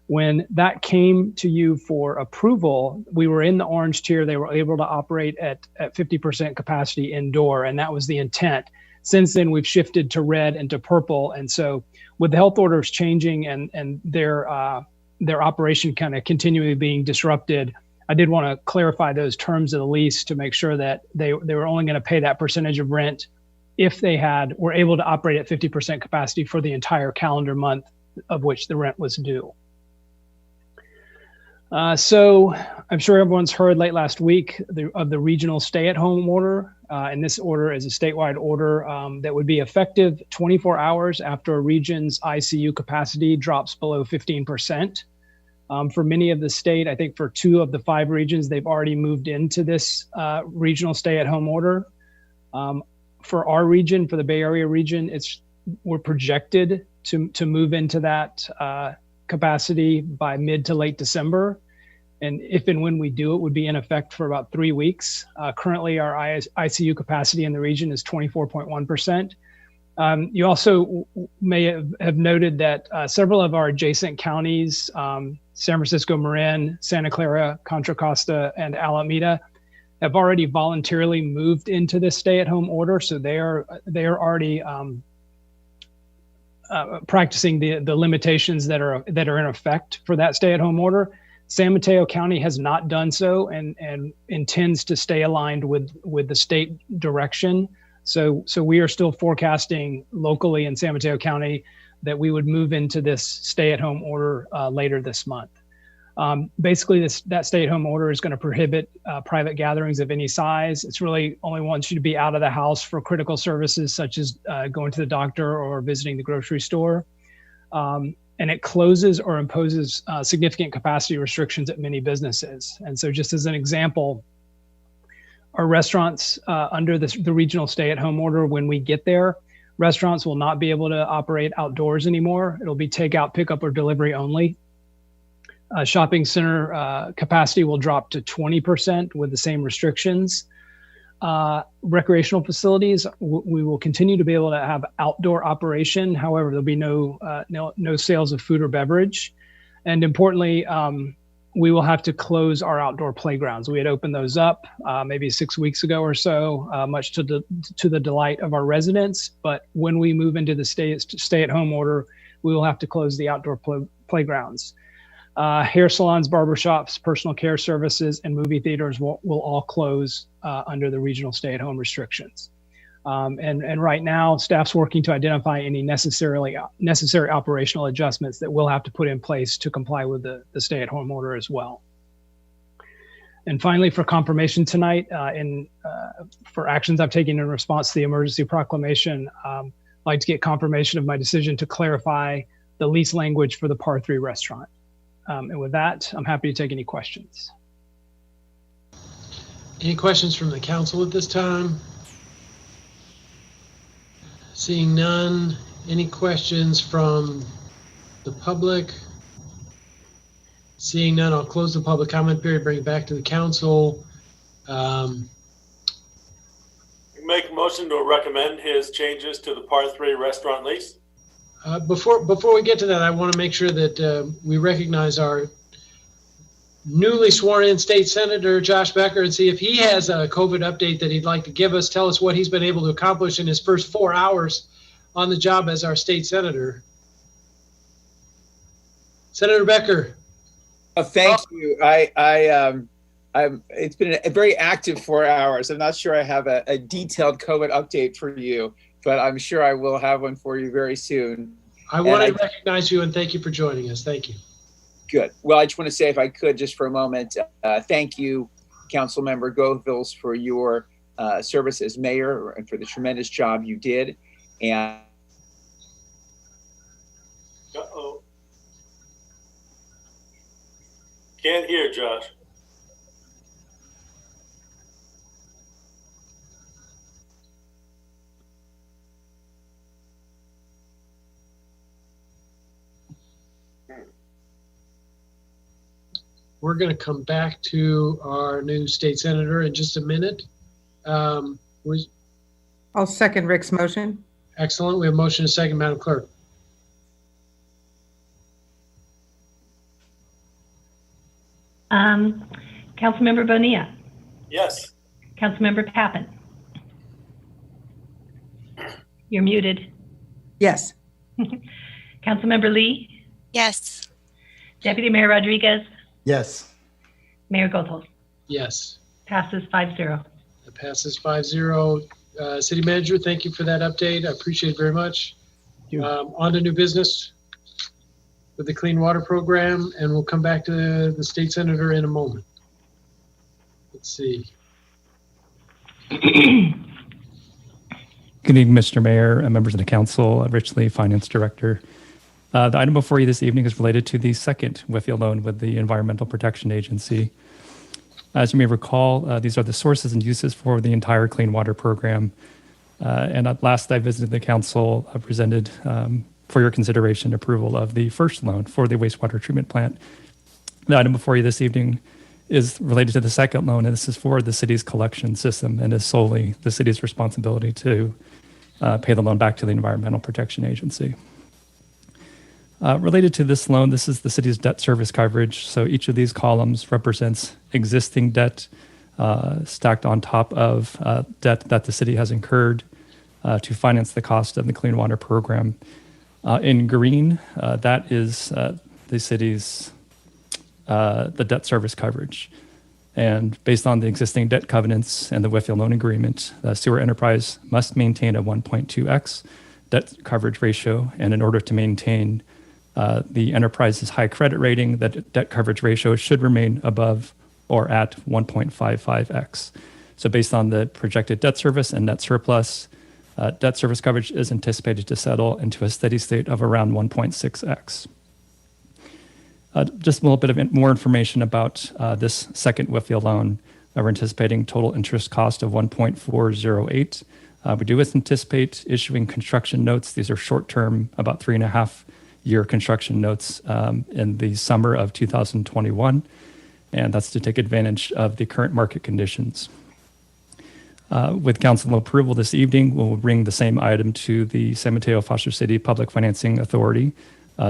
When that came to you for approval, we were in the orange tier. They were able to operate at 50% capacity indoor, and that was the intent. Since then, we've shifted to red and to purple. And so with the health orders changing and their operation kind of continually being disrupted, I did want to clarify those terms of the lease to make sure that they were only going to pay that percentage of rent if they were able to operate at 50% capacity for the entire calendar month of which the rent was due. So I'm sure everyone's heard late last week of the regional stay-at-home order. And this order is a statewide order that would be effective 24 hours after a region's ICU capacity drops below 15%. For many of the state, I think for 2 of the 5 regions, they've already moved into this regional stay-at-home order. For our region, for the Bay Area region, we're projected to move into that capacity by mid to late December. And if and when we do, it would be in effect for about 3 weeks. Currently, our ICU capacity in the region is 24.1%. You also may have noted that several of our adjacent counties, San Francisco, Marin, Santa Clara, Contra Costa, and Alameda, have already voluntarily moved into this stay-at-home order. So they are already practicing the limitations that are in effect for that stay-at-home order. San Mateo County has not done so and intends to stay aligned with the state direction. So we are still forecasting locally in San Mateo County that we would move into this stay-at-home order later this month. Basically, that stay-at-home order is going to prohibit private gatherings of any size. It's really only wants you to be out of the house for critical services such as going to the doctor or visiting the grocery store. And it closes or imposes significant capacity restrictions at many businesses. And so just as an example, our restaurants under the regional stay-at-home order, when we get there, restaurants will not be able to operate outdoors anymore. It'll be takeout, pickup, or delivery only. Shopping center capacity will drop to 20% with the same restrictions. Recreational facilities, we will continue to be able to have outdoor operation. However, there'll be no sales of food or beverage. And importantly, we will have to close our outdoor playgrounds. We had opened those up maybe 6 weeks ago or so, much to the delight of our residents. But when we move into the stay-at-home order, we will have to close the outdoor playgrounds. Hair salons, barbershops, personal care services, and movie theaters will all close under the regional stay-at-home restrictions. And right now, staff's working to identify any necessary operational adjustments that we'll have to put in place to comply with the stay-at-home order as well. And finally, for confirmation tonight, for actions I've taken in response to the emergency proclamation, I'd like to get confirmation of my decision to clarify the lease language for the Par 3 restaurant. And with that, I'm happy to take any questions. Any questions from the council at this time? Seeing none. Any questions from the public? Seeing none, I'll close the public comment period, bring it back to the council. Make a motion to recommend his changes to the Par 3 restaurant lease. Before we get to that, I want to make sure that we recognize our newly sworn in State Senator Josh Becker and see if he has a COVID update that he'd like to give us. Tell us what he's been able to accomplish in his first 4 hours on the job as our state senator. Senator Becker. Thank you. It's been a very active 4 hours. I'm not sure I have a detailed COVID update for you, but I'm sure I will have one for you very soon. I want to recognize you and thank you for joining us. Thank you. Good. Well, I just want to say, if I could, just for a moment, thank you, Councilmember Goethals, for your service as mayor and for the tremendous job you did. And Uh-oh. Can't hear, Josh. We're going to come back to our new state senator in just a minute. I'll second Rick's motion. Excellent. We have motion and second, Madam Clerk. Councilmember Bonilla. Yes. Councilmember Pappen. You're muted. Yes. Councilmember Lee. Yes. Deputy Mayor Rodriguez. Yes. Mayor Goethals. Yes. Passes 5-0. It passes 5-0. City Manager, thank you for that update. I appreciate it very much. On to new business with the Clean Water Program, and we'll come back to the state senator in a moment. Let's see. Good evening, Mr. Mayor and members of the council. Rich Lee, Finance Director. The item before you this evening is related to the second WIFIA loan with the Environmental Protection Agency. As you may recall, these are the sources and uses for the entire Clean Water Program. And at last I visited the council, presented for your consideration approval of the first loan for the wastewater treatment plant. The item before you this evening is related to the second loan, and this is for the city's collection system and is solely the city's responsibility to pay the loan back to the Environmental Protection Agency. Related to this loan, this is the city's debt service coverage. So each of these columns represents existing debt stacked on top of debt that the city has incurred to finance the cost of the Clean Water Program. In green, that is the city's the debt service coverage. And based on the existing debt covenants and the WIFIA loan agreement, the sewer enterprise must maintain a 1.2x debt coverage ratio. And in order to maintain the enterprise's high credit rating, that debt coverage ratio should remain above or at 1.55x. So based on the projected debt service and net surplus, debt service coverage is anticipated to settle into a steady state of around 1.6x. Just a little bit of more information about this second WIFIA loan. We're anticipating total interest cost of 1.408. We do anticipate issuing construction notes. These are short-term, about 3.5-year construction notes in the summer of 2021, and that's to take advantage of the current market conditions. With council approval this evening, we'll bring the same item to the San Mateo Foster City Public Financing Authority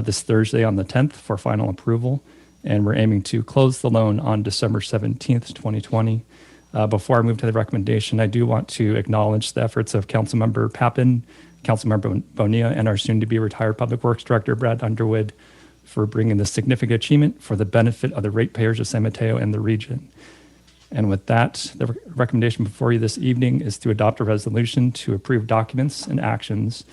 this Thursday on the 10th for final approval, and we're aiming to close the loan on December 17th, 2020. Before I move to the recommendation, I do want to acknowledge the efforts of Councilmember Pappen, Councilmember Bonilla, and our soon-to-be retired Public Works Director, Brad Underwood, for bringing this significant achievement for the benefit of the ratepayers of San Mateo and the region. And with that, the recommendation before you this evening is to adopt a resolution to approve documents and actions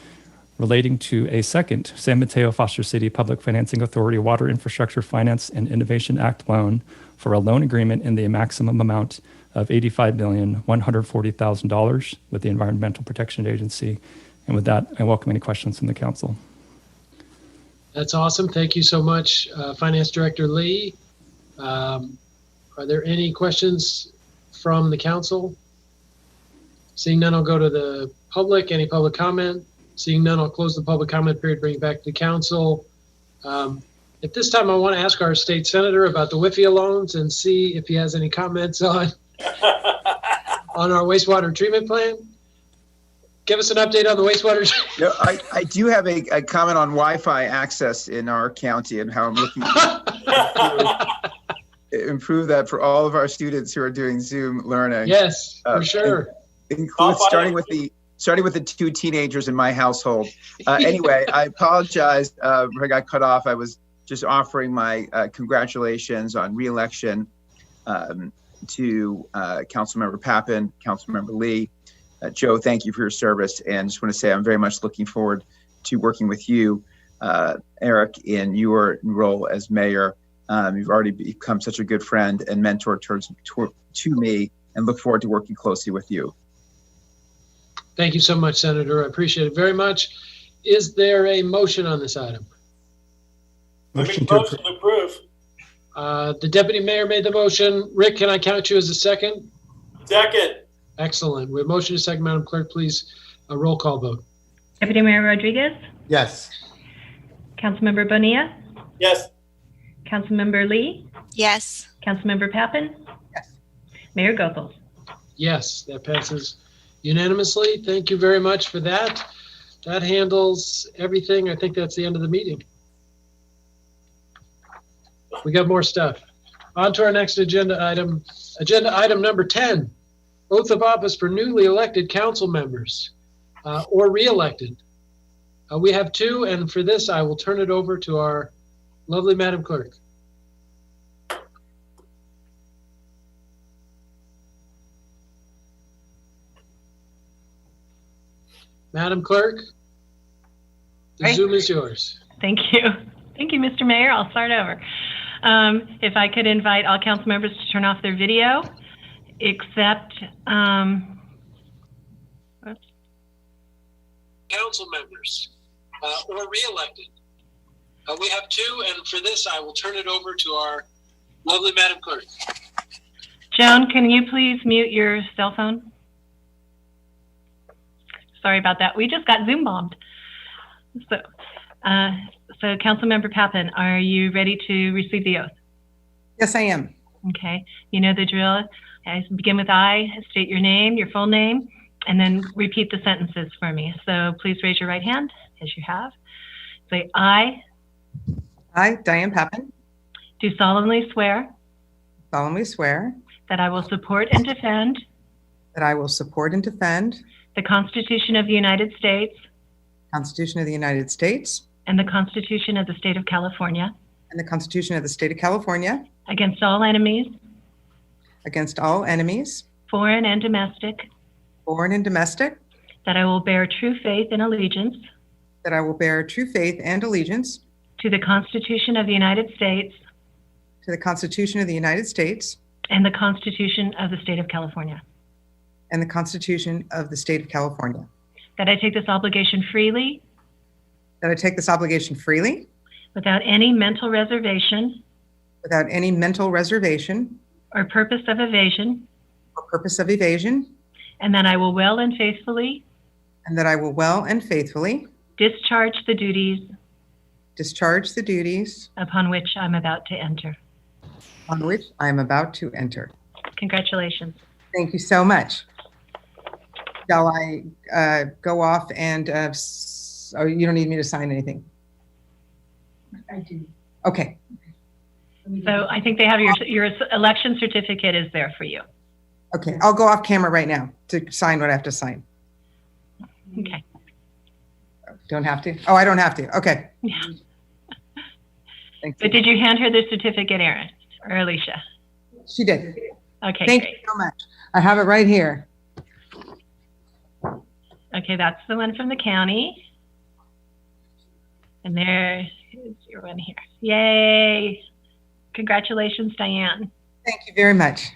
relating to a second San Mateo Foster City Public Financing Authority Water Infrastructure Finance and Innovation Act loan for a loan agreement in the maximum amount of $85,140,000 with the Environmental Protection Agency. And with that, I welcome any questions from the council. That's awesome. Thank you so much, Finance Director Lee. Are there any questions from the council? Seeing none, I'll go to the public. Any public comment? Seeing none, I'll close the public comment period, bring it back to the council. At this time, I want to ask our state senator about the WIFIA loans and see if he has any comments on our wastewater treatment plant. Give us an update on the wastewater. I do have a comment on Wi-Fi access in our county and how I'm looking improve that for all of our students who are doing Zoom learning. Yes, for sure. Include starting with the two teenagers in my household. Anyway, I apologize. I got cut off. I was just offering my congratulations on re-election to Councilmember Pappen, Councilmember Lee. Joe, thank you for your service. And just want to say I'm very much looking forward to working with you, Eric, in your role as mayor. You've already become such a good friend and mentor to me, and look forward to working closely with you. Thank you so much, Senator. I appreciate it very much. Is there a motion on this item? Motion to approve. The deputy mayor made the motion. Rick, can I count you as a second? Second. Excellent. We have motion to second. Madam Clerk, please, a roll call vote. Deputy Mayor Rodriguez? Yes. Councilmember Bonilla? Yes. Councilmember Lee? Yes. Councilmember Pappen? Yes. Mayor Goethals? Yes, that passes unanimously. Thank you very much for that. That handles everything. I think that's the end of the meeting. We got more stuff. On to our next agenda item. Agenda item number 10, oath of office for newly elected council members or re-elected. We have two, and for this, I will turn it over to our lovely Madam Clerk. Madam Clerk, the Zoom is yours. Thank you. Thank you, Mr. Mayor. I'll start over. If I could invite all council members to turn off their video, except council members or re-elected. We have two, and for this, I will turn it over to our lovely Madam Clerk. Joan, can you please mute your cell phone? Sorry about that. We just got Zoom bombed. So Councilmember Pappen, are you ready to receive the oath? Yes, I am. Okay. You know the drill. I begin with I, state your name, your full name, and then repeat the sentences for me. So please raise your right hand, as you have. Say, I, Diane Pappen, do solemnly swear that I will support and defend the Constitution of the United States Constitution of the United States and the Constitution of the State of California and the Constitution of the State of California against all enemies, foreign and domestic, that I will bear true faith and allegiance to the Constitution of the United States and the Constitution of the State of California, that I take this obligation freely without any mental reservation or purpose of evasion, and that I will well and faithfully discharge the duties upon which I'm about to enter. Congratulations. Thank you so much. Shall I go off and, oh, you don't need me to sign anything? I do. Okay. So I think they have your election certificate is there for you. Okay, I'll go off camera right now to sign what I have to sign. Okay. Don't have to? Oh, I don't have to. Okay. Yeah. Thank But did you hand her the certificate, Erin or Alicia? She did. Okay, Thank great. you so much. I have it right here. Okay, that's the one from the county. And there is your one here. Yay. Congratulations, Diane. Thank you very much.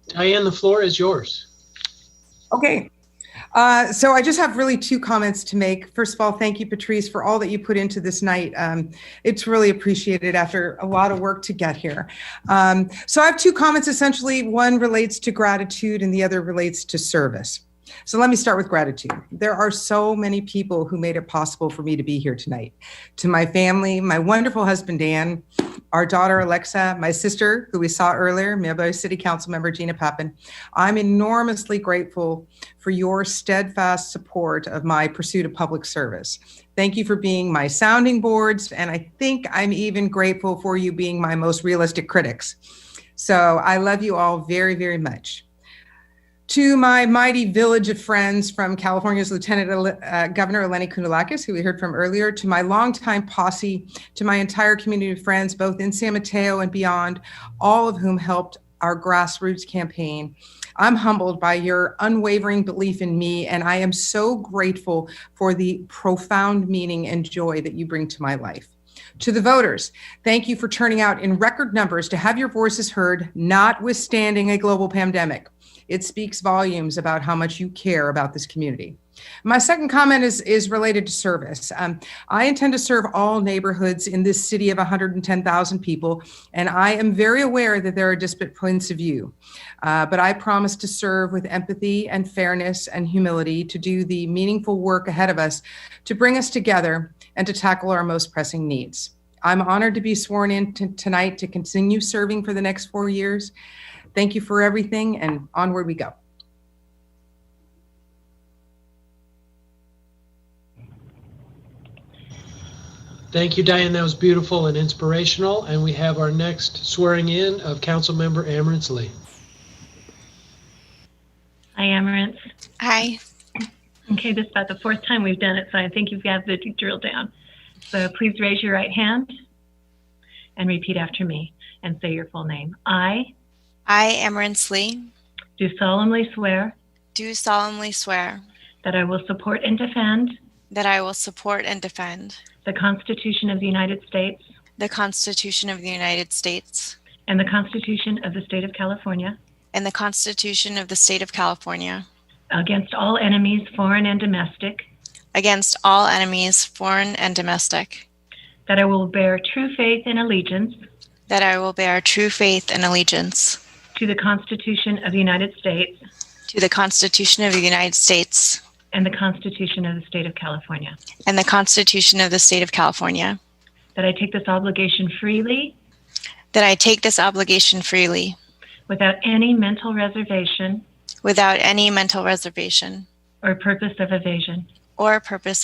Diane, the floor is yours. Okay. So I just have really two comments to make. First of all, thank you, Patrice, for all that you put into this night. It's really appreciated after a lot of work to get here. So I have two comments, essentially. One relates to gratitude and the other relates to service. So let me start with gratitude. There are so many people who made it possible for me to be here tonight. To my family, my wonderful husband, Dan, our daughter, Alexa, my sister, who we saw earlier, Millbury City Council member Gina Pappen. I'm enormously grateful for your steadfast support of my pursuit of public service. Thank you for being my sounding boards. And I think I'm even grateful for you being my most realistic critics. So I love you all very, very much. To my mighty village of friends from California's Lieutenant Governor Eleni Kounalakis, who we heard from earlier, to my longtime posse, to my entire community of friends, both in San Mateo and beyond, all of whom helped our grassroots campaign. I'm humbled by your unwavering belief in me, and I am so grateful for the profound meaning and joy that you bring to my life. To the voters, thank you for turning out in record numbers to have your voices heard, notwithstanding a global pandemic. It speaks volumes about how much you care about this community. My second comment is related to service. I intend to serve all neighborhoods in this city of 110,000 people, and I am very aware that there are disparate points of view. But I promise to serve with empathy and fairness and humility to do the meaningful work ahead of us to bring us together and to tackle our most pressing needs. I'm honored to be sworn in tonight to continue serving for the next 4 years. Thank you for everything, and onward we go. Thank you, Diane. That was beautiful and inspirational. And we have our next swearing in of Councilmember Amarantz Lee. Hi, Amarantz. Hi. Okay, this is about the fourth time we've done it, so I think you've got the drill down. So please raise your right hand and repeat after me and say your full name. I, Amarantz Lee, do solemnly swear that I will support and defend the Constitution of the United States the Constitution of the United States and the Constitution of the State of California and the Constitution of the State of California against all enemies, foreign and domestic, against all enemies, foreign and domestic, that I will bear true faith and allegiance to the Constitution of the United States and the Constitution of the State of California, that I take this obligation freely without any mental reservation or purpose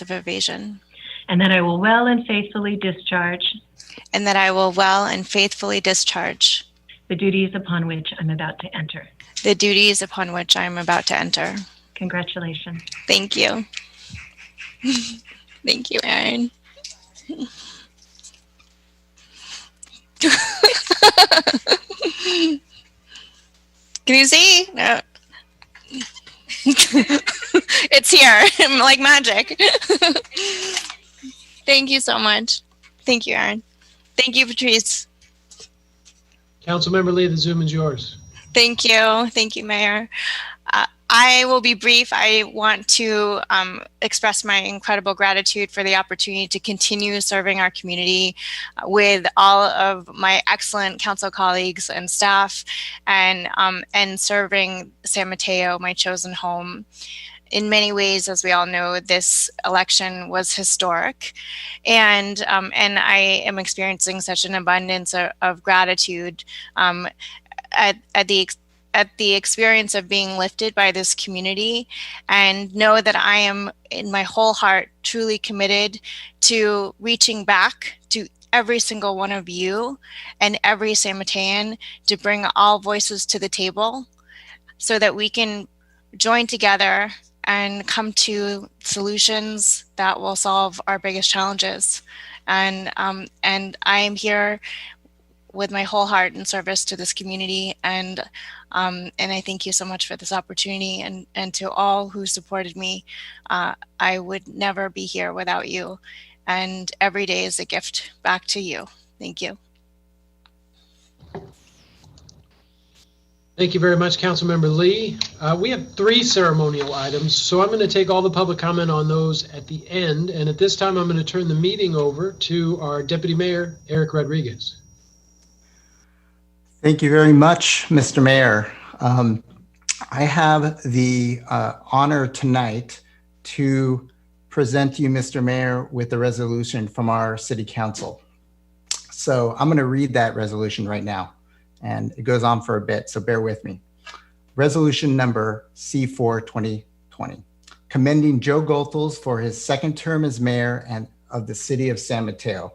of evasion, and that I will well and faithfully discharge the duties upon which I'm about to enter. Congratulations. Thank you. Thank you, Aaron. Can you see? No. It's here, like magic. Thank you so much. Thank you, Aaron. Thank you, Patrice. Councilmember Lee, the Zoom is yours. Thank you. Thank you, Mayor. I will be brief. I want to express my incredible gratitude for the opportunity to continue serving our community with all of my excellent council colleagues and staff, and serving San Mateo, my chosen home. In many ways, as we all know, this election was historic, and I am experiencing such an abundance of gratitude at the experience of being lifted by this community, and know that I am in my whole heart truly committed to reaching back to every single one of you and every San Matean to bring all voices to the table so that we can join together and come to solutions that will solve our biggest challenges. And I am here with my whole heart in service to this community, and I thank you so much for this opportunity, and to all who supported me. I would never be here without you, and every day is a gift back to you. Thank you. Thank you very much, Councilmember Lee. We have 3 ceremonial items, so I'm going to take all the public comment on those at the end. And at this time, I'm going to turn the meeting over to our Deputy Mayor, Eric Rodriguez. Thank you very much, Mr. Mayor. I have the honor tonight to present to you, Mr. Mayor, with a resolution from our City Council. So I'm going to read that resolution right now, and it goes on for a bit, so bear with me. Resolution number C4 2020. commending Joe Goethals for his second term as mayor and of the city of San Mateo.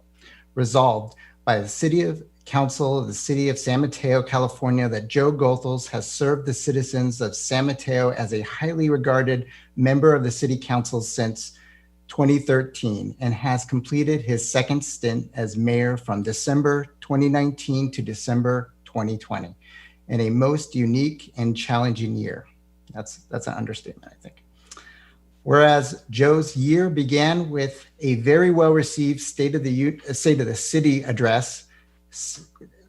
Resolved by the City Council of the City of San Mateo, California, that Joe Goethals has served the citizens of San Mateo as a highly regarded member of the City Council since 2013 and has completed his second stint as mayor from December 2019 to December 2020 in a most unique and challenging year. That's an understatement, I think. Whereas Joe's year began with a very well-received State of the City address,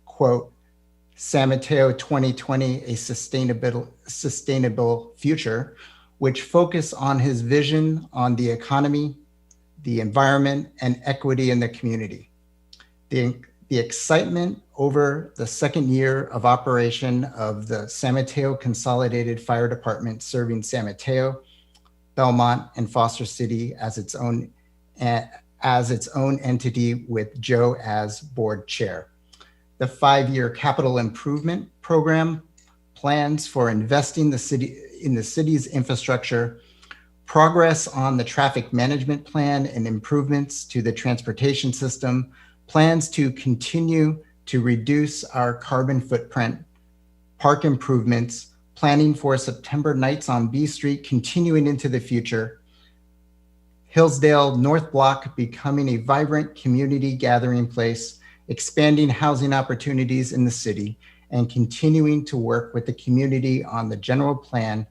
quote, San Mateo 2020, a sustainable future, which focused on his vision on the economy, the environment, and equity in the community. The excitement over the second year of operation of the San Mateo Consolidated Fire Department serving San Mateo, Belmont, and Foster City as its own entity with Joe as board chair. The 5-year capital improvement program plans for investing in the city's infrastructure, progress on the traffic management plan and improvements to the transportation system, plans to continue to reduce our carbon footprint, park improvements, planning for September Nights on B Street continuing into the future, Hillsdale North Block becoming a vibrant community gathering place, expanding housing opportunities in the city, and continuing to work with the community on the general plan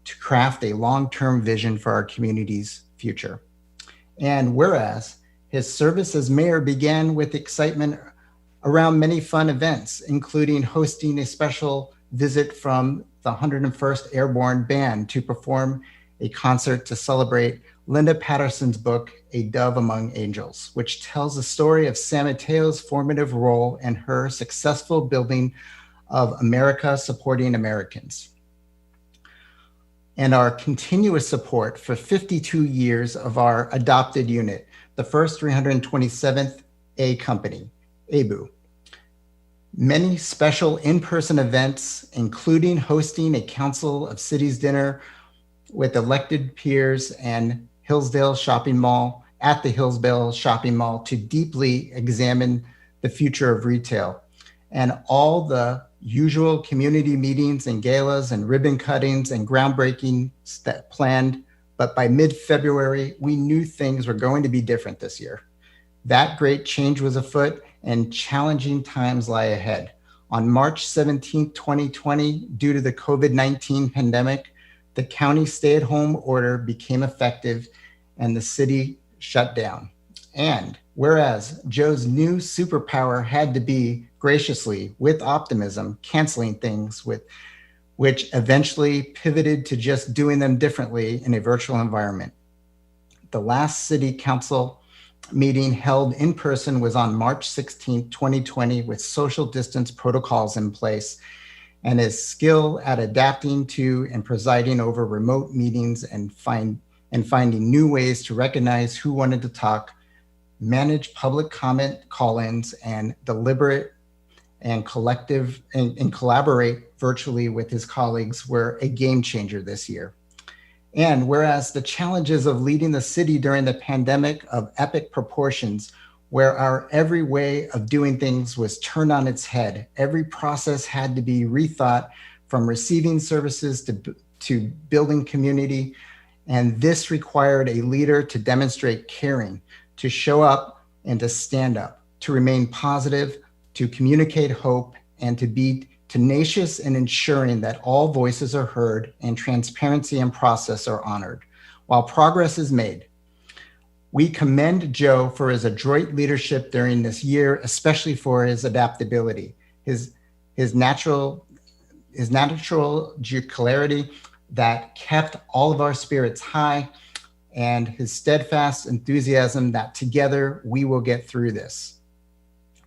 to craft a long-term vision for our community's future. And whereas his service as mayor began with excitement around many fun events, including hosting a special visit from the 101st Airborne Band to perform a concert to celebrate Linda Patterson's book, A Dove Among Angels, which tells the story of San Mateo's formative role in her successful building of America supporting Americans. And our continuous support for 52 years of our adopted unit, the first 327th A Company, ABU. Many special in-person events, including hosting a Council of Cities dinner with elected peers and Hillsdale Shopping Mall at the Hillsdale Shopping Mall to deeply examine the future of retail, and all the usual community meetings and galas and ribbon cuttings and groundbreakings that planned. But by mid-February, we knew things were going to be different this year. That great change was afoot and challenging times lie ahead. On March 17, 2020, due to the COVID-19 pandemic, the county stay-at-home order became effective and the city shut down. And whereas Joe's new superpower had to be graciously, with optimism, canceling things which eventually pivoted to just doing them differently in a virtual environment. The last city council meeting held in person was on March 16, 2020, with social distance protocols in place, and his skill at adapting to and presiding over remote meetings and finding new ways to recognize who wanted to talk, manage public comment call-ins, and deliberate and collective and collaborate virtually with his colleagues were a game changer this year. And whereas the challenges of leading the city during the pandemic of epic proportions, where our every way of doing things was turned on its head, every process had to be rethought, from receiving services to building community. And this required a leader to demonstrate caring, to show up and to stand up, to remain positive, to communicate hope, and to be tenacious in ensuring that all voices are heard and transparency and process are honored while progress is made. We commend Joe for his adroit leadership during this year, especially for his adaptability, his natural jocularity that kept all of our spirits high, and his steadfast enthusiasm that together we will get through this.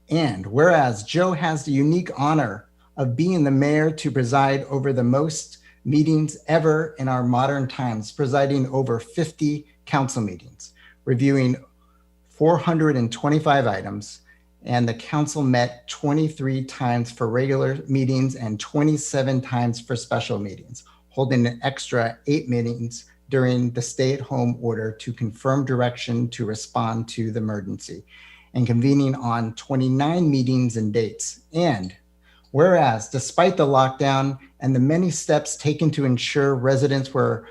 And whereas Joe has the unique honor of being the mayor to preside over the most meetings ever in our modern times, presiding over 50 council meetings, reviewing 425 items, and the council met 23 times for regular meetings and 27 times for special meetings, holding an extra 8 meetings during the stay-at-home order to confirm direction to respond to the emergency, and convening on 29 meetings and dates. And whereas, despite the lockdown and the many steps taken to ensure residents were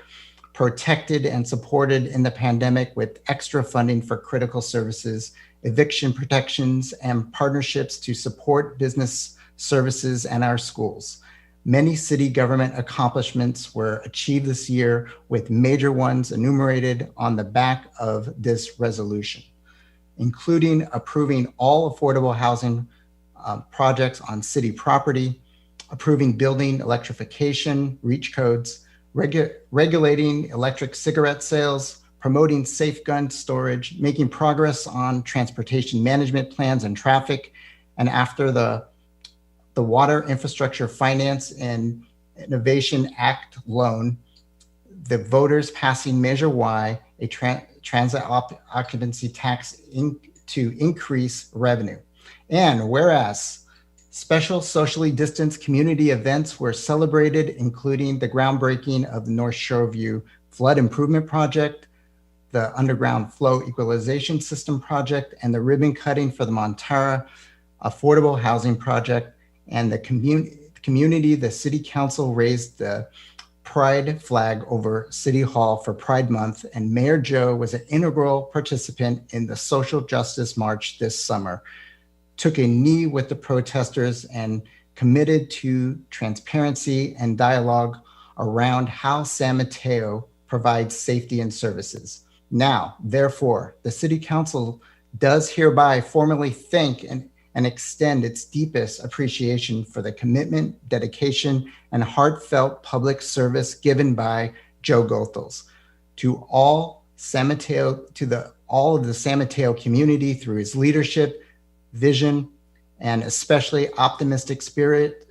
protected and supported in the pandemic with extra funding for critical services, eviction protections, and partnerships to support business services and our schools, many city government accomplishments were achieved this year, with major ones enumerated on the back of this resolution, including approving all affordable housing projects on city property, approving building electrification, reach codes, regulating electric cigarette sales, promoting safe gun storage, making progress on transportation management plans and traffic, and after the Water Infrastructure Finance and Innovation Act loan, the voters passing Measure Y, a transit occupancy tax to increase revenue. And whereas special socially distanced community events were celebrated, including the groundbreaking of the North Shoreview Flood Improvement Project, the Underground Flow Equalization System Project, and the ribbon cutting for the Montara Affordable Housing Project, and the community, the City Council raised the Pride flag over City Hall for Pride Month, and Mayor Joe was an integral participant in the social justice march this summer, took a knee with the protesters, and committed to transparency and dialogue around how San Mateo provides safety and services. Now, therefore, the City Council does hereby formally thank and extend its deepest appreciation for the commitment, dedication, and heartfelt public service given by Joe Goethals to all San Mateo, all of the San Mateo community through his leadership, vision, and especially optimistic spirit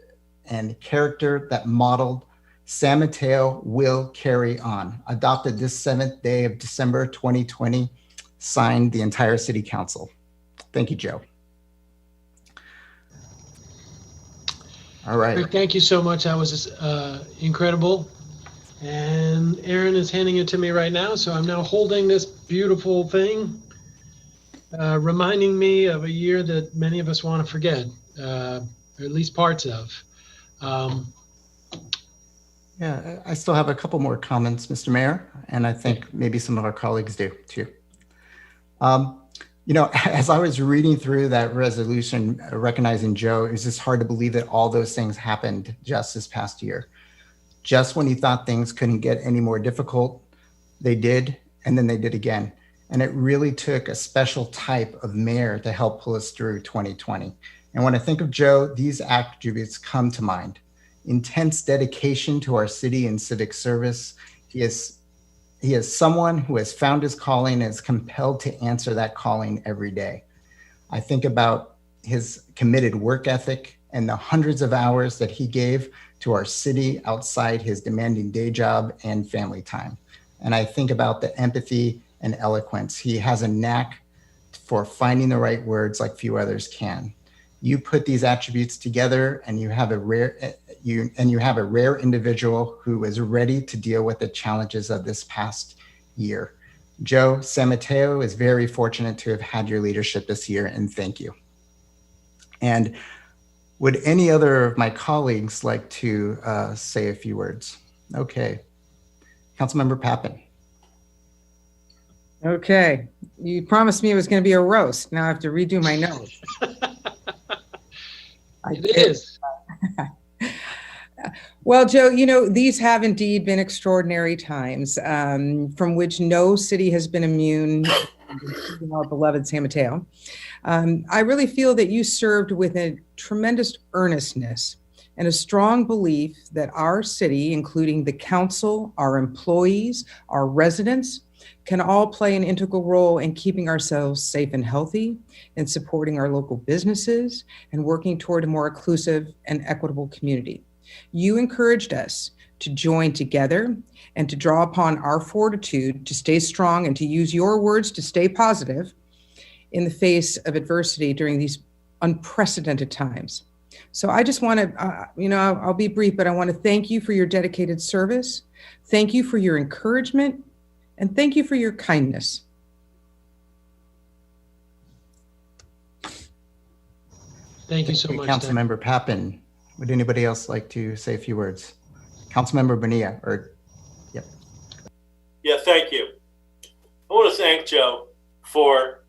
and character that modeled San Mateo will carry on. Adopted this 7th day of December 2020, signed the entire City Council. Thank you, Joe. All right. Rick, thank you so much. That was incredible. And Aaron is handing it to me right now. So I'm now holding this beautiful thing, reminding me of a year that many of us want to forget, or at least parts of. Yeah, I still have a couple more comments, Mr. Mayor, and I think maybe some of our colleagues do too. You know, as I was reading through that resolution recognizing Joe, it was just hard to believe that all those things happened just this past year. Just when you thought things couldn't get any more difficult, they did, and then they did again. And it really took a special type of mayor to help pull us through 2020. And when I think of Joe, these attributes come to mind. Intense dedication to our city and civic service. He is someone who has found his calling and is compelled to answer that calling every day. I think about his committed work ethic and the hundreds of hours that he gave to our city outside his demanding day job and family time. And I think about the empathy and eloquence. He has a knack for finding the right words like few others can. You put these attributes together and you have a rare individual who is ready to deal with the challenges of this past year. Joe, San Mateo is very fortunate to have had your leadership this year, and thank you. And would any other of my colleagues like to say a few words? Okay, Councilmember Pappen. Okay, you promised me it was going to be a roast. Now I have to redo my notes. It is. Well, Joe, you know, these have indeed been extraordinary times from which no city has been immune, including our beloved San Mateo. I really feel that you served with a tremendous earnestness and a strong belief that our city, including the council, our employees, our residents, can all play an integral role in keeping ourselves safe and healthy, and supporting our local businesses, and working toward a more inclusive and equitable community. You encouraged us to join together and to draw upon our fortitude to stay strong and to use your words to stay positive in the face of adversity during these unprecedented times. So I just want to, I'll be brief, but I want to thank you for your dedicated service Thank you for your encouragement, and thank you for your kindness. Thank you so much. Councilmember Pappen. Would anybody else like to say a few words? Councilmember Bonilla, yep. Yeah, thank you. I want to thank Joe for,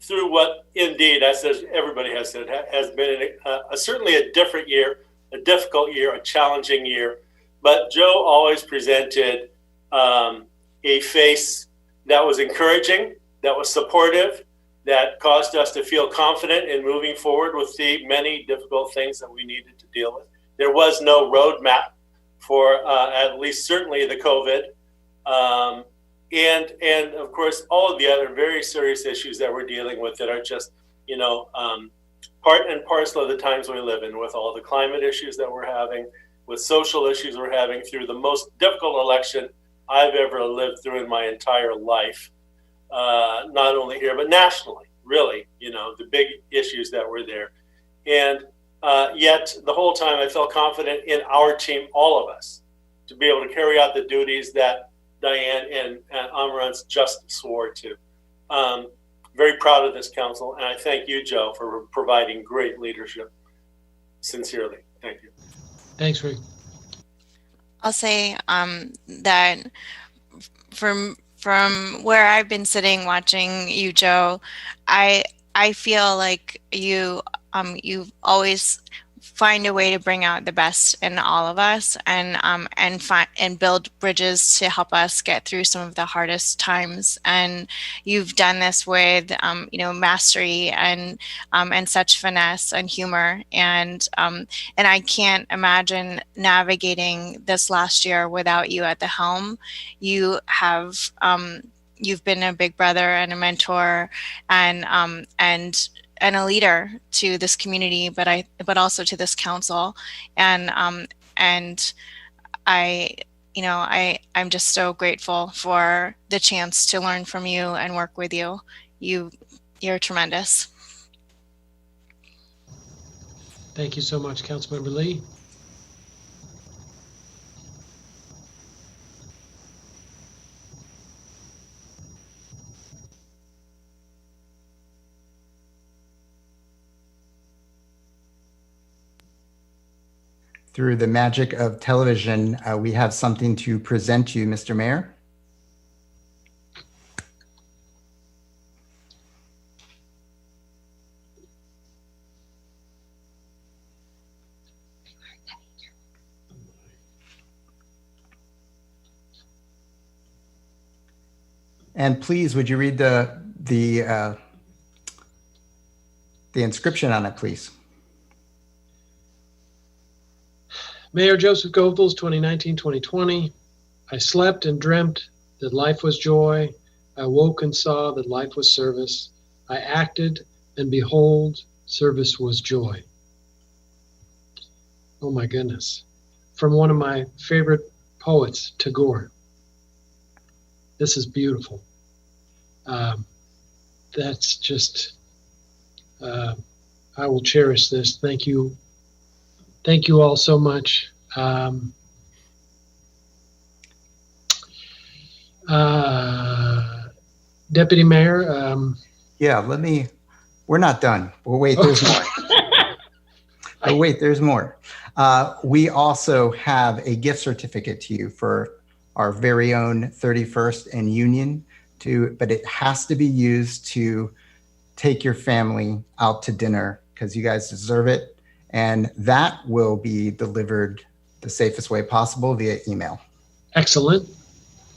through what indeed, as everybody has said, has been certainly a different year, a difficult year, a challenging year. But Joe always presented a face that was encouraging, that was supportive, that caused us to feel confident in moving forward with the many difficult things that we needed to deal with. There was no roadmap for at least certainly the COVID. And of course, all of the other very serious issues that we're dealing with that are just, part and parcel of the times we live in, with all the climate issues that we're having, with social issues we're having through the most difficult election I've ever lived through in my entire life. Not only here, but nationally, really, the big issues that were there. And yet the whole time I felt confident in our team, all of us, to be able to carry out the duties that Diane and Amarantz just swore to. Very proud of this council, and I thank you, Joe, for providing great leadership. Sincerely, thank you. Thanks, Rick. I'll say that from where I've been sitting watching you, Joe, I feel like you always find a way to bring out the best in all of us, and build bridges to help us get through some of the hardest times. And you've done this with mastery and such finesse and humor. And I can't imagine navigating this last year without you at the helm. You have you've been a big brother and a mentor and a leader to this community, but also to this council. And I'm just so grateful for the chance to learn from you and work with you. You're tremendous. Thank you so much, Councilmember Lee. Through the magic of television, we have something to present to you, Mr. Mayor. And please, would you read the inscription on it, please? Mayor Joseph Goethals, 2019-2020. I slept and dreamt that life was joy. I woke and saw that life was service. I acted, and behold, service was joy. Oh my goodness. From one of my favorite poets, Tagore. This is beautiful. That's just, I will cherish this. Thank you. Thank you all so much. Deputy Mayor. Yeah, we're not done. Well, wait, there's more. Oh, wait, there's more. We also have a gift certificate to you for our very own 31st and Union, but it has to be used to take your family out to dinner because you guys deserve it. And that will be delivered the safest way possible via email. Excellent.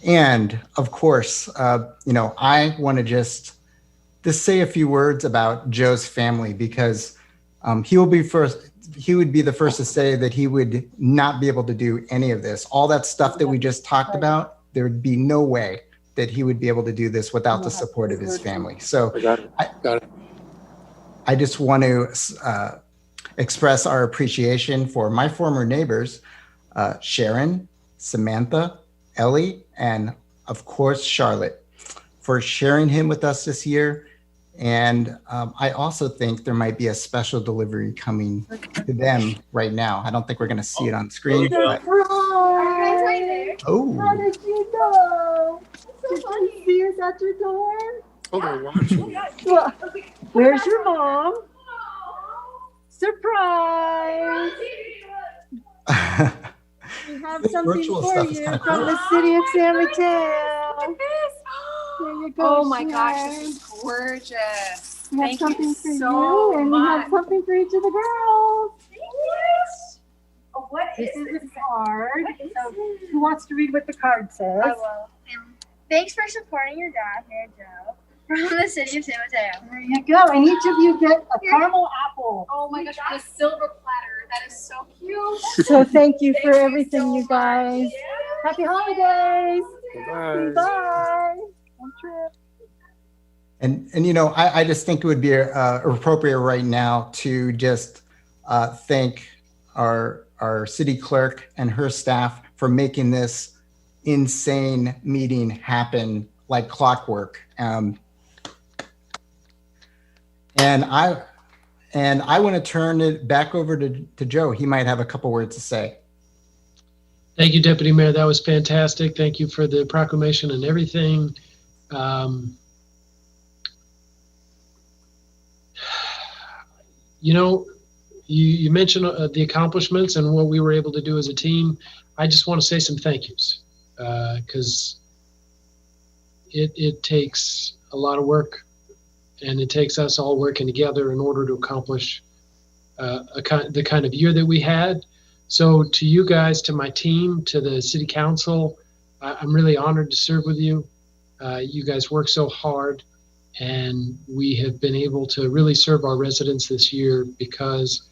And of course, I want to just say a few words about Joe's family because he would be the first to say that he would not be able to do any of this. All that stuff that we just talked about, there would be no way that he would be able to do this without the support of his family. So I just want to express our appreciation for my former neighbors, Sharon, Samantha, Ellie, and of course, Charlotte, for sharing him with us this year And I also think there might be a special delivery coming to them right now. I don't think we're going to see it on screen. But... Oh. How did you know? Did you see us at your door? Oh, they're watching. Well, where's your mom? Surprise! We have something for you from the city of San Mateo. There you go. Oh my gosh, this is gorgeous. We have Thank something you for so you, and much. we have something for each of the girls. Oh, what This is a card. So, who wants to read what the card says? I will. Thanks for supporting your dad, Mayor Joe, from the city of San Mateo. There you go. And each of you get a caramel apple. Oh my gosh, on a silver platter. That is so cute. So thank you for everything, you guys. Happy holidays. Bye. Bye. One trip. And you know, I just think it would be appropriate right now to just thank our city clerk and her staff for making this insane meeting happen like clockwork. And I want to turn it back over to Joe. He might have a couple words to say. Thank you, Deputy Mayor. That was fantastic. Thank you for the proclamation and everything. You know, you mentioned the accomplishments and what we were able to do as a team. I just want to say some thank yous because it takes a lot of work, and it takes us all working together in order to accomplish the kind of year that we had. So to you guys, to my team, to the city council, I'm really honored to serve with you. You guys work so hard, and we have been able to really serve our residents this year because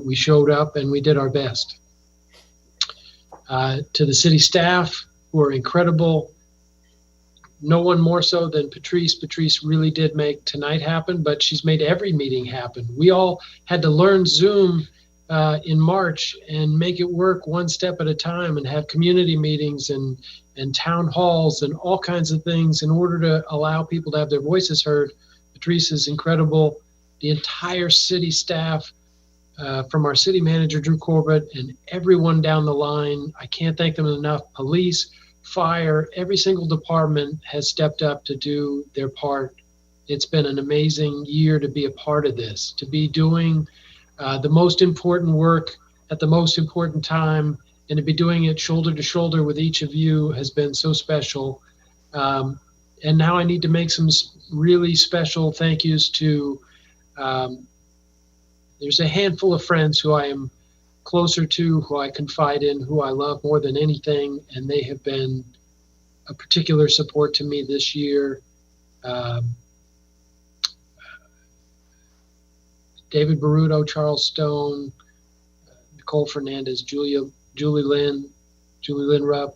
we showed up and we did our best. To the city staff, who are incredible, no one more so than Patrice. Patrice really did make tonight happen, but she's made every meeting happen. We all had to learn Zoom in March and make it work one step at a time and have community meetings and town halls and all kinds of things in order to allow people to have their voices heard. Patrice is incredible. The entire city staff, from our city manager, Drew Corbett, and everyone down the line, I can't thank them enough. Police, fire, every single department has stepped up to do their part. It's been an amazing year to be a part of this, to be doing the most important work at the most important time, and to be doing it shoulder to shoulder with each of you has been so special. And now I need to make some really special thank yous to, there's a handful of friends who I am closer to, who I confide in, who I love more than anything, and they have been a particular support to me this year. David Baruto, Charles Stone, Nicole Fernandez, Julie Lynn Rupp,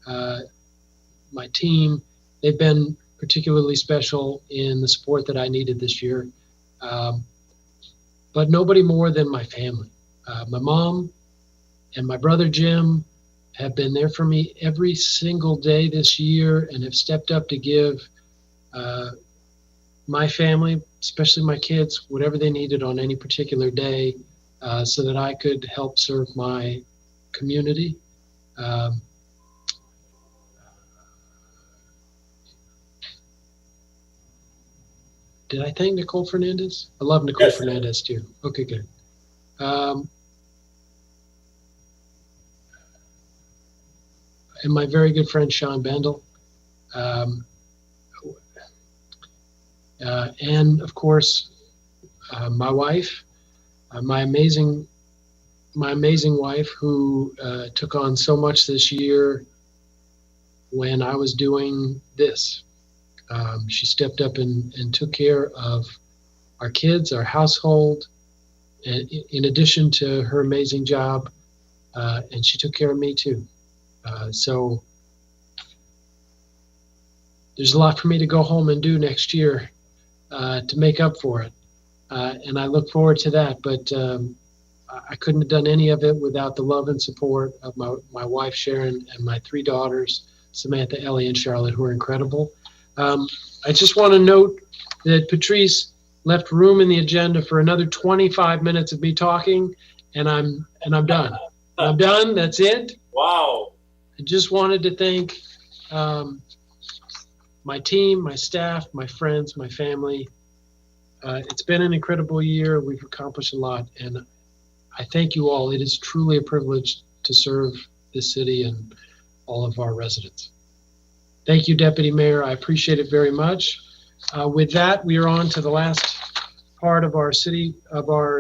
my team, they've been particularly special in the support that I needed this year. But nobody more than my family. My mom and my brother Jim have been there for me every single day this year and have stepped up to give my family, especially my kids, whatever they needed on any particular day so that I could help serve my community. Did I thank Nicole Fernandez? I love Nicole Fernandez too. Okay, good. And my very good friend Sean Bendel. And of course, my wife, my amazing wife, who took on so much this year when I was doing this. She stepped up and took care of our kids, our household, and in addition to her amazing job, and she took care of me too. So there's a lot for me to go home and do next year to make up for it. And I look forward to that, but I couldn't have done any of it without the love and support of my wife, Sharon, and my three daughters, Samantha, Ellie, and Charlotte, who are incredible. I just want to note that Patrice left room in the agenda for another 25 minutes of me talking, and I'm done. I'm done. That's it. Wow. I just wanted to thank my team, my staff, my friends, my family. It's been an incredible year. We've accomplished a lot, and I thank you all. It is truly a privilege to serve this city and all of our residents. Thank you, Deputy Mayor. I appreciate it very much. With that, we are on to the last part of our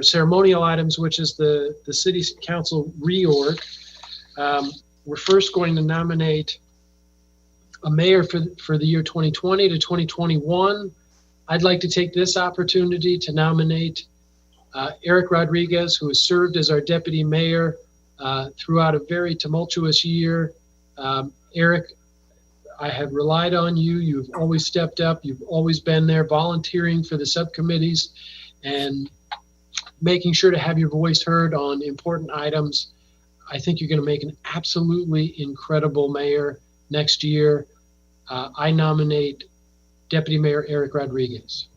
ceremonial items, which is the City Council reorg. We're first going to nominate a mayor for the year 2020 to 2021. I'd like to take this opportunity to nominate Eric Rodriguez, who has served as our deputy mayor throughout a very tumultuous year. Eric, I have relied on you. You've always stepped up. You've always been there volunteering for the subcommittees and making sure to have your voice heard on important items. I think you're going to make an absolutely incredible mayor next year. I nominate Deputy Mayor Eric Rodriguez.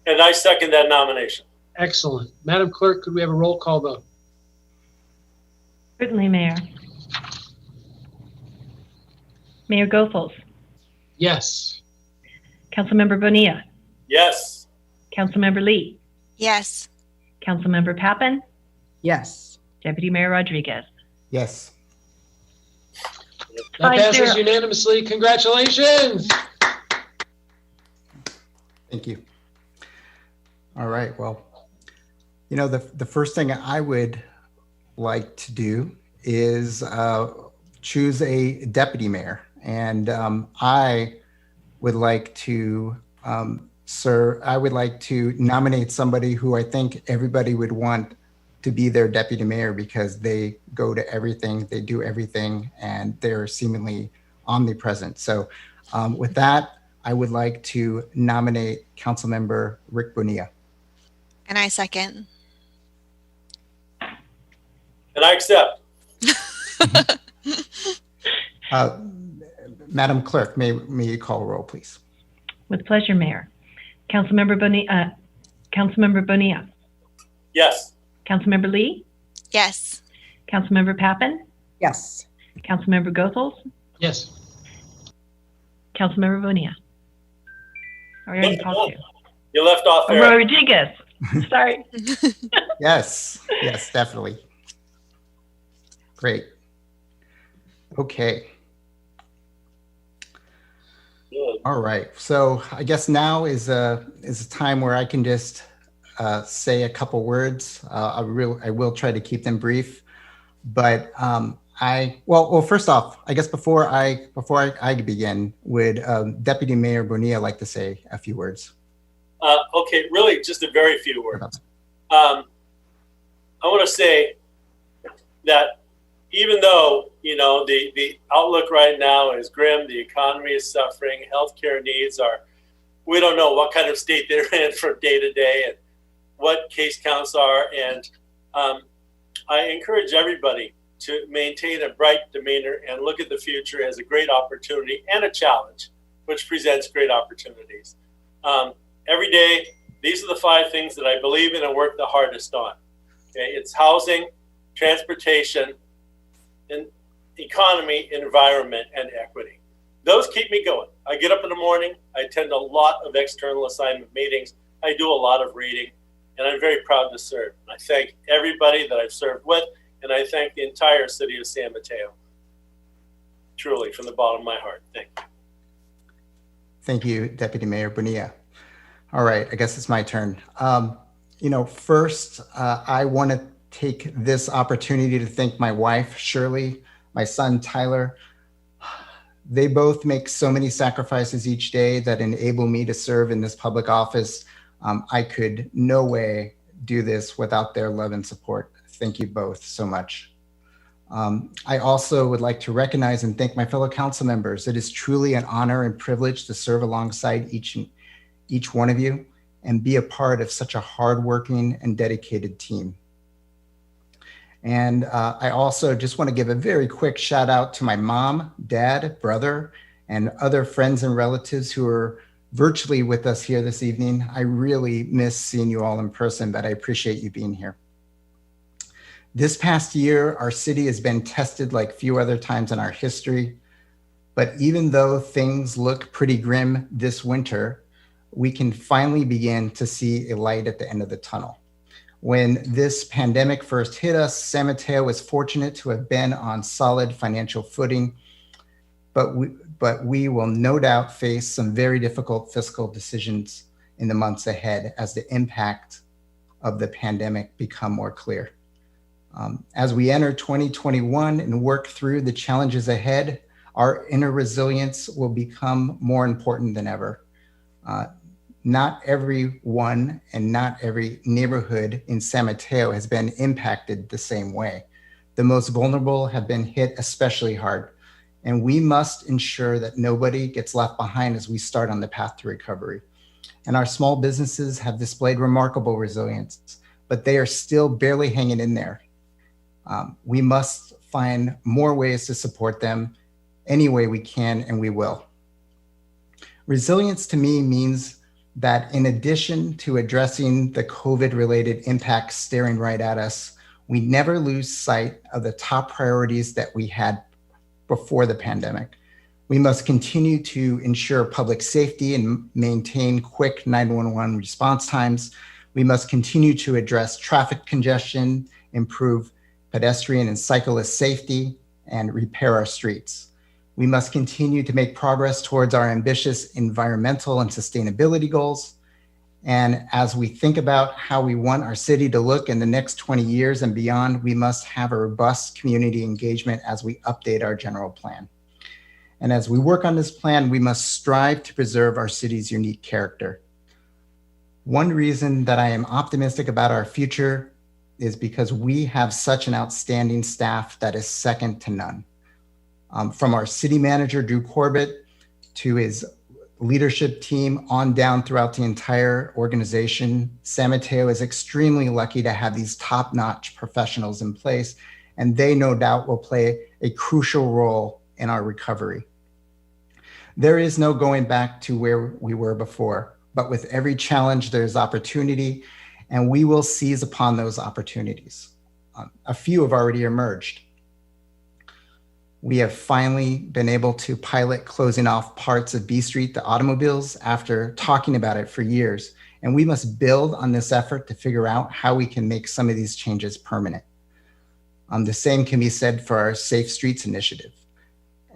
And I second that nomination. Excellent. Madam Clerk, could we have a roll call vote? Certainly, Mayor. Mayor Goethals. Yes. Councilmember Bonilla. Yes. Councilmember Lee. Yes. Councilmember Pappen. Yes. Deputy Mayor Rodriguez. Yes. That passes unanimously. Congratulations. Thank you. All right. Well, you know, the first thing I would like to do is choose a deputy mayor. And I would like to nominate somebody who I think everybody would want to be their deputy mayor because they go to everything, they do everything, and they're seemingly omnipresent. So with that, I would like to nominate Councilmember Rick Bonilla. And I second. And I accept. Madam Clerk, may you call roll, please? With pleasure, Mayor. Councilmember Bonilla. Yes. Councilmember Lee. Yes. Councilmember Pappen. Yes. Councilmember Goethals. Yes. Councilmember Bonilla. I already called you. You left off there. Rodriguez. Sorry. Yes, definitely. Great. Okay. Good. All right. So I guess now is a time where I can just say a couple words. I will try to keep them brief, but well, first off, I guess before I begin, would Deputy Mayor Bonilla like to say a few words? Okay, really just a very few words. I want to say that even though, you know, the outlook right now is grim, the economy is suffering, healthcare needs are, we don't know what kind of state they're in from day to day and what case counts are. And I encourage everybody to maintain a bright demeanor and look at the future as a great opportunity and a challenge, which presents great opportunities. Every day, these are the 5 things that I believe in and work the hardest on. Okay? It's housing, transportation, and economy, environment, and equity. Those keep me going. I get up in the morning, I attend a lot of external assignment meetings, I do a lot of reading, and I'm very proud to serve. I thank everybody that I've served with, and I thank the entire city of San Mateo. Truly, from the bottom of my heart, thank you. Thank you, Deputy Mayor Bonilla. All right, I guess it's my turn. You know, first, I want to take this opportunity to thank my wife, Shirley, my son, Tyler. They both make so many sacrifices each day that enable me to serve in this public office. I could no way do this without their love and support. Thank you both so much. I also would like to recognize and thank my fellow council members. It is truly an honor and privilege to serve alongside each one of you and be a part of such a hardworking and dedicated team. And I also just want to give a very quick shout out to my mom, dad, brother, and other friends and relatives who are virtually with us here this evening. I really miss seeing you all in person, but I appreciate you being here. This past year, our city has been tested like few other times in our history. But even though things look pretty grim this winter, we can finally begin to see a light at the end of the tunnel. When this pandemic first hit us, San Mateo was fortunate to have been on solid financial footing, but we will no doubt face some very difficult fiscal decisions in the months ahead as the impact of the pandemic become more clear. As we enter 2021 and work through the challenges ahead, our inner resilience will become more important than ever. Not everyone and not every neighborhood in San Mateo has been impacted the same way. The most vulnerable have been hit especially hard, and we must ensure that nobody gets left behind as we start on the path to recovery. And our small businesses have displayed remarkable resilience, but they are still barely hanging in there. We must find more ways to support them any way we can, and we will. Resilience to me means that in addition to addressing the COVID-related impacts staring right at us, we never lose sight of the top priorities that we had before the pandemic. We must continue to ensure public safety and maintain quick 911 response times. We must continue to address traffic congestion, improve pedestrian and cyclist safety, and repair our streets. We must continue to make progress towards our ambitious environmental and sustainability goals. And as we think about how we want our city to look in the next 20 years and beyond, we must have a robust community engagement as we update our general plan. And as we work on this plan, we must strive to preserve our city's unique character. One reason that I am optimistic about our future is because we have such an outstanding staff that is second to none. From our city manager, Drew Corbett, to his leadership team on down throughout the entire organization, San Mateo is extremely lucky to have these top-notch professionals in place, and they no doubt will play a crucial role in our recovery. There is no going back to where we were before, but with every challenge, there's opportunity, and we will seize upon those opportunities. A few have already emerged. We have finally been able to pilot closing off parts of B Street to automobiles after talking about it for years. And we must build on this effort to figure out how we can make some of these changes permanent. The same can be said for our Safe Streets initiative.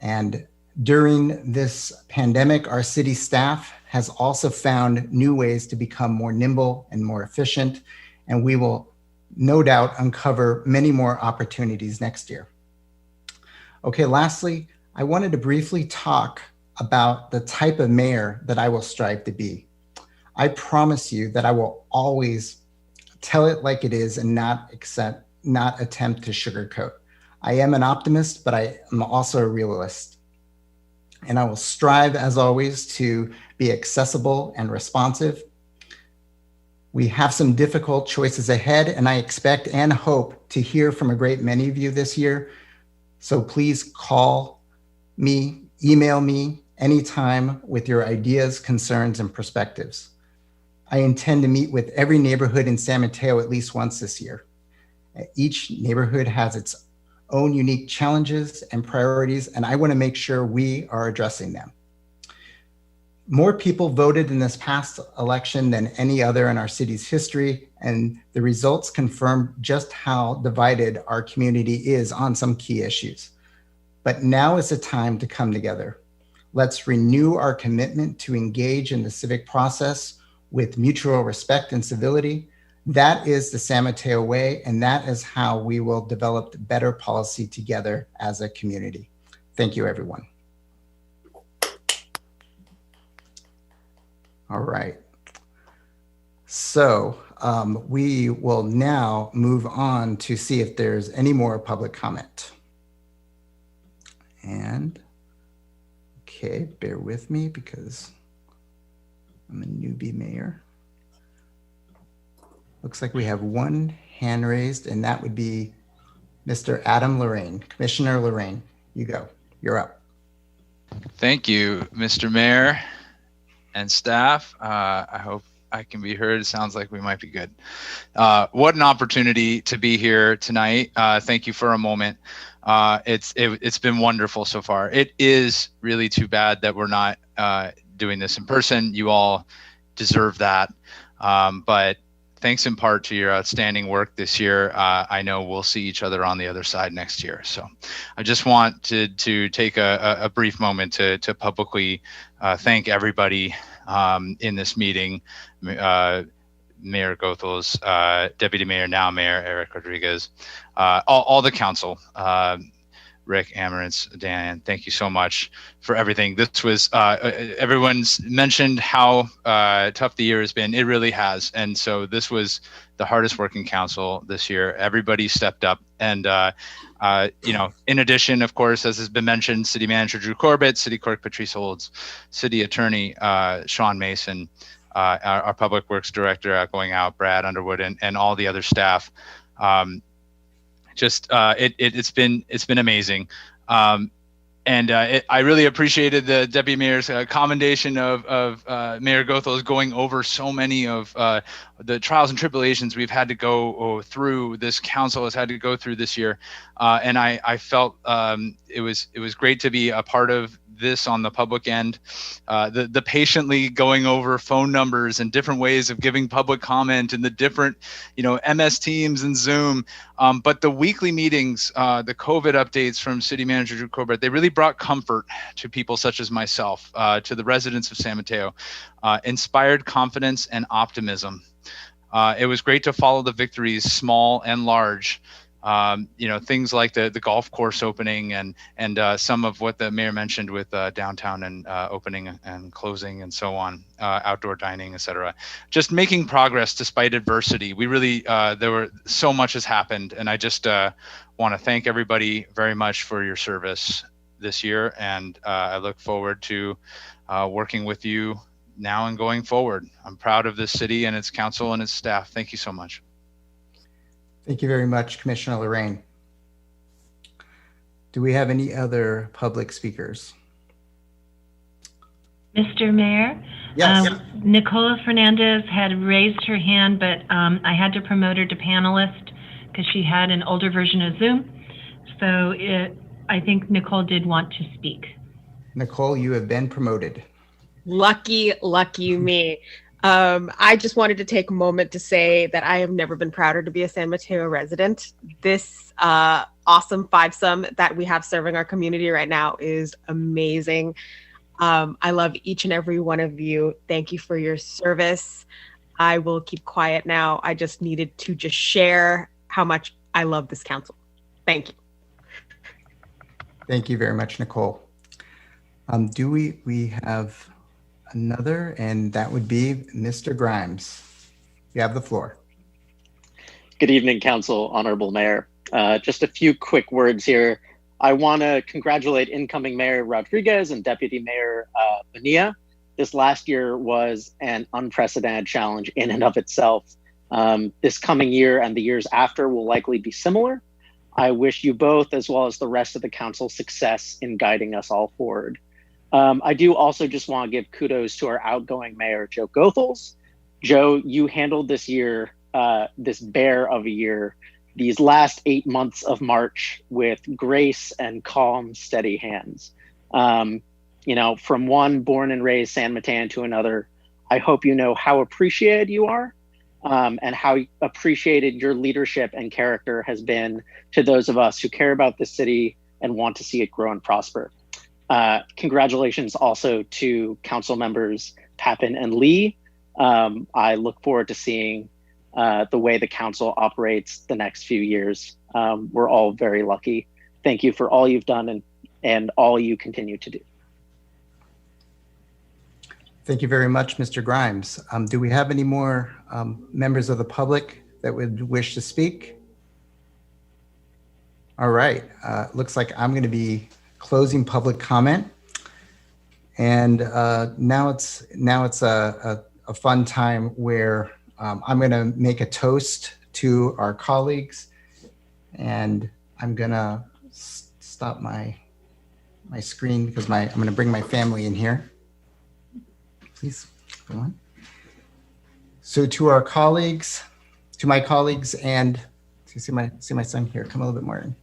And during this pandemic, our city staff has also found new ways to become more nimble and more efficient. And we will no doubt uncover many more opportunities next year. Okay, lastly, I wanted to briefly talk about the type of mayor that I will strive to be. I promise you that I will always tell it like it is and not attempt to sugarcoat. I am an optimist, but I am also a realist. And I will strive, as always, to be accessible and responsive. We have some difficult choices ahead, and I expect and hope to hear from a great many of you this year. So please call me, email me anytime with your ideas, concerns, and perspectives. I intend to meet with every neighborhood in San Mateo at least once this year. Each neighborhood has its own unique challenges and priorities, and I want to make sure we are addressing them. More people voted in this past election than any other in our city's history, and the results confirm just how divided our community is on some key issues. But now is the time to come together. Let's renew our commitment to engage in the civic process with mutual respect and civility. That is the San Mateo way, and that is how we will develop better policy together as a community. Thank you, everyone. All right. So we will now move on to see if there's any more public comment. And, okay, bear with me because I'm a newbie mayor. Looks like we have one hand raised, and that would be Mr. Adam Lorraine. Commissioner Lorraine, you go. You're up. Thank you, Mr. Mayor. and staff. I hope I can be heard. It sounds like we might be good. What an opportunity to be here tonight. Thank you for a moment. It's been wonderful so far. It is really too bad that we're not doing this in person. You all deserve that. But thanks in part to your outstanding work this year. I know we'll see each other on the other side next year. So I just want to take a brief moment to publicly thank everybody in this meeting, Mayor Goethals, Deputy Mayor, now Mayor Eric Rodriguez, all the council, Rick, Amaranth, Dan, thank you so much for everything. This was, everyone's mentioned how tough the year has been. It really has. And so this was the hardest working council this year. Everybody stepped up. And, you know, in addition, of course, as has been mentioned, City Manager Drew Corbett, City Clerk Patrice Holds, City Attorney Sean Mason, our Public Works Director going out, Brad Underwood, and all the other staff. It's been amazing. I really appreciated the Deputy Mayor's commendation of Mayor Goethals going over so many of the trials and tribulations we've had to go through, this council has had to go through this year. And I felt it was great to be a part of this on the public end, the patiently going over phone numbers and different ways of giving public comment and the different, you know, MS Teams and Zoom. But the weekly meetings, the COVID updates from City Manager Drew Corbett, they really brought comfort to people such as myself, to the residents of San Mateo, inspired confidence and optimism. It was great to follow the victories, small and large. You know, things like the golf course opening and some of what the mayor mentioned with downtown and opening and closing and so on, outdoor dining, etc. Just making progress despite adversity. We really, so much has happened, and I just want to thank everybody very much for your service this year, and I look forward to working with you now and going forward. I'm proud of this city and its council and its staff. Thank you so much. Thank you very much, Commissioner Lorraine. Do we have any other public speakers? Mr. Mayor? Yes. Nicola Fernandez had raised her hand, but I had to promote her to panelist because she had an older version of Zoom. So I think Nicole did want to speak. Nicole, you have been promoted. Lucky me. I just wanted to take a moment to say that I have never been prouder to be a San Mateo resident. This awesome fivesome that we have serving our community right now is amazing. I love each and every one of you. Thank you for your service. I will keep quiet now. I just needed to just share how much I love this council. Thank you. Thank you very much, Nicole. Do we have another, and that would be Mr. Grimes. You have the floor. Good evening, Council, Honorable Mayor. Just a few quick words here. I want to congratulate incoming Mayor Rodriguez and Deputy Mayor Bonilla. This last year was an unprecedented challenge in and of itself. This coming year and the years after will likely be similar. I wish you both, as well as the rest of the council, success in guiding us all forward. I do also just want to give kudos to our outgoing mayor, Joe Goethals. Joe, you handled this year, this bear of a year, these last 8 months of March with grace and calm, steady hands. You know, from one born and raised San Matean to another, I hope you know how appreciated you are and how appreciated your leadership and character has been to those of us who care about this city and want to see it grow and prosper. Congratulations also to council members Papin and Lee. I look forward to seeing the way the council operates the next few years. We're all very lucky. Thank you for all you've done and all you continue to do. Thank you very much, Mr. Grimes. Do we have any more members of the public that would wish to speak? All right, looks like I'm going to be closing public comment. And now it's a fun time where I'm going to make a toast to our colleagues, and I'm going to stop my screen because I'm going to bring my family in here. please go on. So to our colleagues, to my colleagues, and to see my son here, come a little bit more in.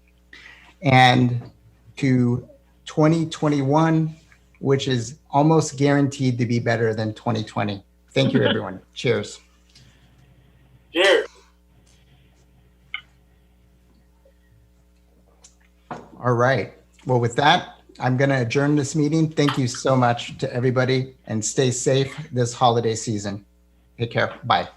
And to 2021, which is almost guaranteed to be better than 2020. Thank you, everyone. Cheers. Cheers. All right. Well, with that, I'm going to adjourn this meeting. Thank you so much to everybody, and stay safe this holiday season. Take care. Bye.